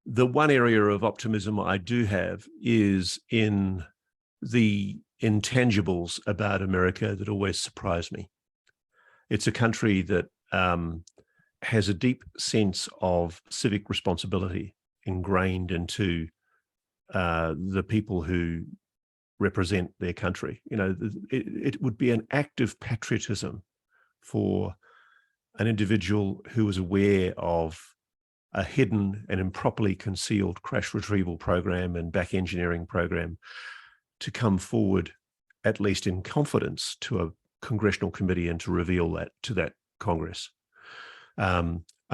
one area of optimism I do have is in the intangibles about America that always surprise me. It's a country that has a deep sense of civic responsibility ingrained into the people who represent their country. It would be an act of patriotism for an individual who was aware of a hidden and improperly concealed crash retrieval program and back engineering program to come forward, at least in confidence, to a congressional committee and to reveal that to that Congress.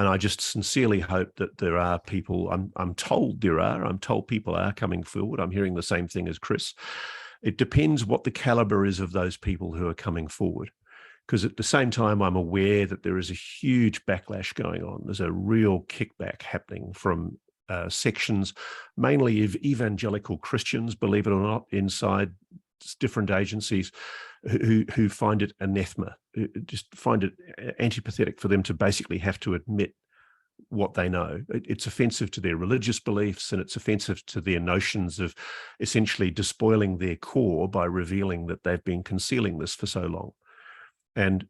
And I just sincerely hope that there are people, I'm told people are coming forward. I'm hearing the same thing as Chris. It depends what the caliber is of those people who are coming forward. Because at the same time, I'm aware that there is a huge backlash going on. There's a real kickback happening from sections, mainly of evangelical Christians, believe it or not, inside different agencies who find it anathema, just find it antipathetic for them to basically have to admit what they know. It's offensive to their religious beliefs, and it's offensive to their notions of essentially despoiling their core by revealing that they've been concealing this for so long. And,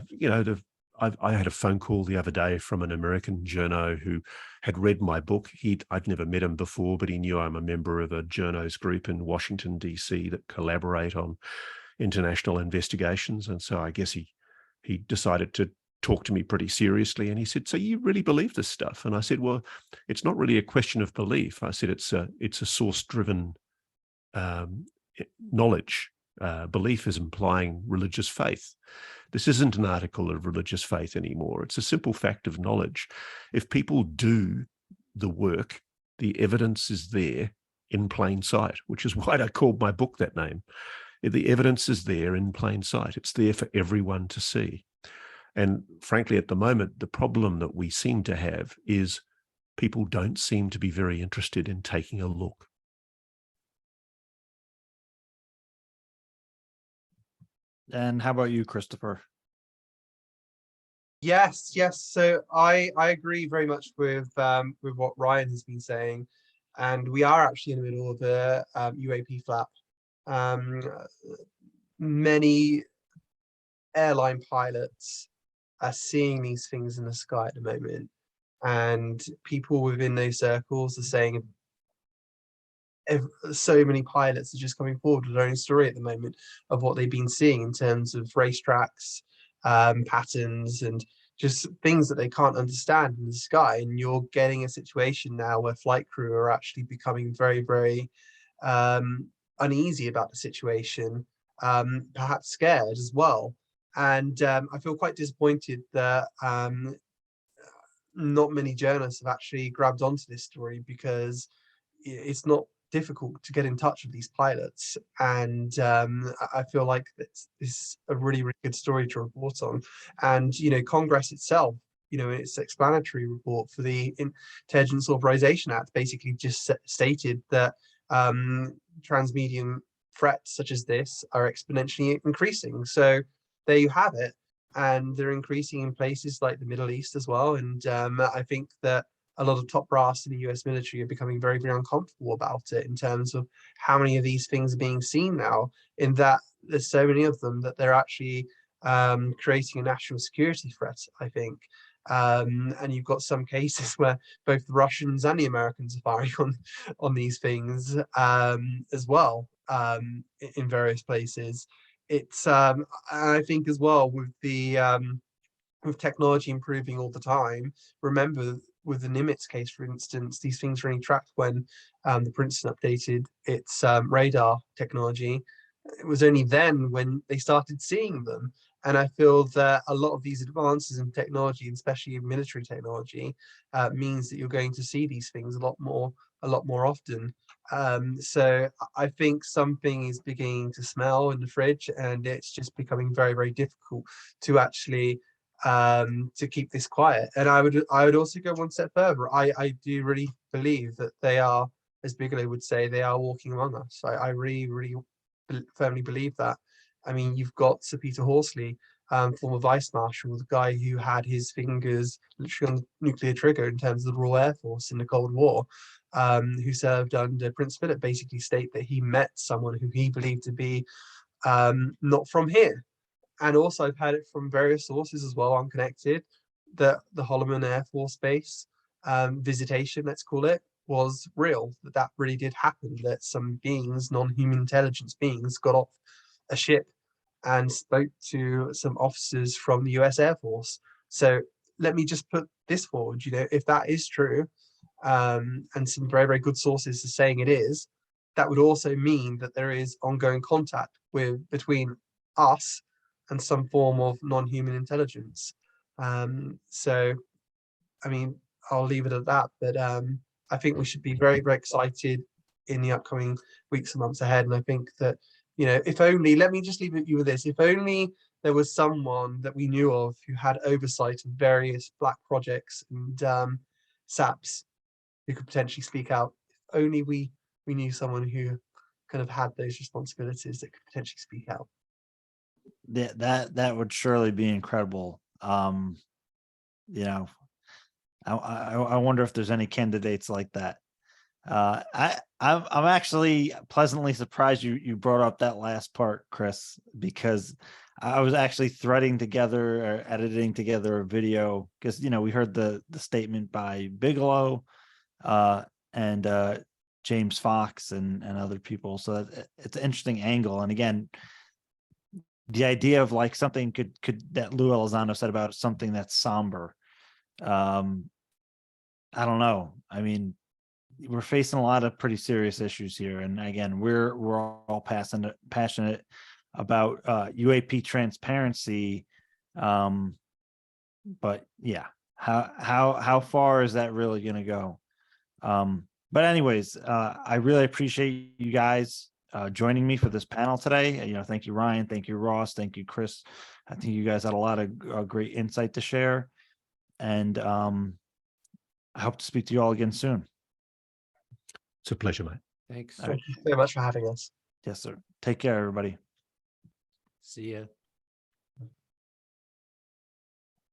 you know, I had a phone call the other day from an American journo who had read my book. I'd never met him before, but he knew I'm a member of a journos group in Washington, D.C. that collaborate on international investigations. And so I guess he decided to talk to me pretty seriously. And he said, "So you really believe this stuff?" And I said, "Well, it's not really a question of belief." I said, it's a source-driven knowledge. Belief is implying religious faith. This isn't an article of religious faith anymore. It's a simple fact of knowledge. If people do the work, the evidence is there in plain sight, which is why I called my book that name. The evidence is there in plain sight. It's there for everyone to see. And frankly, at the moment, the problem that we seem to have is people don't seem to be very interested in taking a look. And how about you, Christopher? Yes. So I agree very much with what Ryan has been saying, and we are actually in the middle of a UAP flap. Many airline pilots are seeing these things in the sky at the moment, and people within those circles are saying so many pilots are just coming forward with their own story at the moment of what they've been seeing in terms of racetracks, patterns, and just things that they can't understand in the sky. And you're getting a situation now where flight crew are actually becoming very, very uneasy about the situation, perhaps scared as well. And I feel quite disappointed that not many journalists have actually grabbed onto this story, because it's not difficult to get in touch with these pilots, and I feel like this is a really, really good story to report on. And Congress itself, in its explanatory report for the Intelligence Authorization Act, basically just stated that transmedium threats such as this are exponentially increasing. So there you have it, and they're increasing in places like the Middle East as well. And I think that a lot of top brass in the US military are becoming very, very uncomfortable about it, in terms of how many of these things are being seen now, in that there's so many of them that they're actually creating a national security threat, I think. And you've got some cases where both the Russians and the Americans are firing on these things as well, in various places. It's I think as well, with technology improving all the time. Remember, with the Nimitz case, for instance, these things were only tracked when the Princeton updated its radar technology. It was only then when they started seeing them. And I feel that a lot of these advances in technology, especially in military technology, means that you're going to see these things a lot more often. So I think something is beginning to smell in the fridge, and it's just becoming very, very difficult to actually to keep this quiet. And I would also go one step further. I do really believe that they are, as Bigelow would say, they are walking among us. I really, really firmly believe that. I mean, you've got Sir Peter Horsley, former Vice Marshal, the guy who had his fingers literally on the nuclear trigger in terms of the Royal Air Force in the Cold War, who served under Prince Philip, basically state that he met someone who he believed to be not from here. And also I've had it from various sources as well, unconnected, that the Holloman Air Force Base visitation, let's call it, was real, that really did happen, that some beings, non-human intelligence beings, got off a ship and spoke to some officers from the US Air Force. So let me just put this forward, if that is true, and some very, very good sources are saying it is, that would also mean that there is ongoing contact between us and some form of non-human intelligence. So I mean, I'll leave it at that. But I think we should be very, very excited in the upcoming weeks and months ahead. And I think that, you know, if only, let me just leave you with this, if only there was someone that we knew of who had oversight of various black projects and SAPs who could potentially speak out. If only we knew someone who kind of had those responsibilities that could potentially speak out. That would surely be incredible. You know, I wonder if there's any candidates like that. I'm actually pleasantly surprised you brought up that last part, Chris, because I was actually threading together or editing together a video because, you know, we heard the statement by Bigelow and James Fox and other people. So it's an interesting angle. And again, the idea of like something could that Lou Elizondo said about something that's somber. I don't know. I mean, we're facing a lot of pretty serious issues here, and again, we're all passionate about UAP transparency. But yeah, how far is that really going to go? But anyways, I really appreciate you guys joining me for this panel today. You know, thank you, Ryan. Thank you, Ross. Thank you, Chris. I think you guys had a lot of great insight to share, and I hope to speak to you all again soon. It's a pleasure, mate. Thanks. Thank you so much for having us. Yes, sir. Take care, everybody. See ya.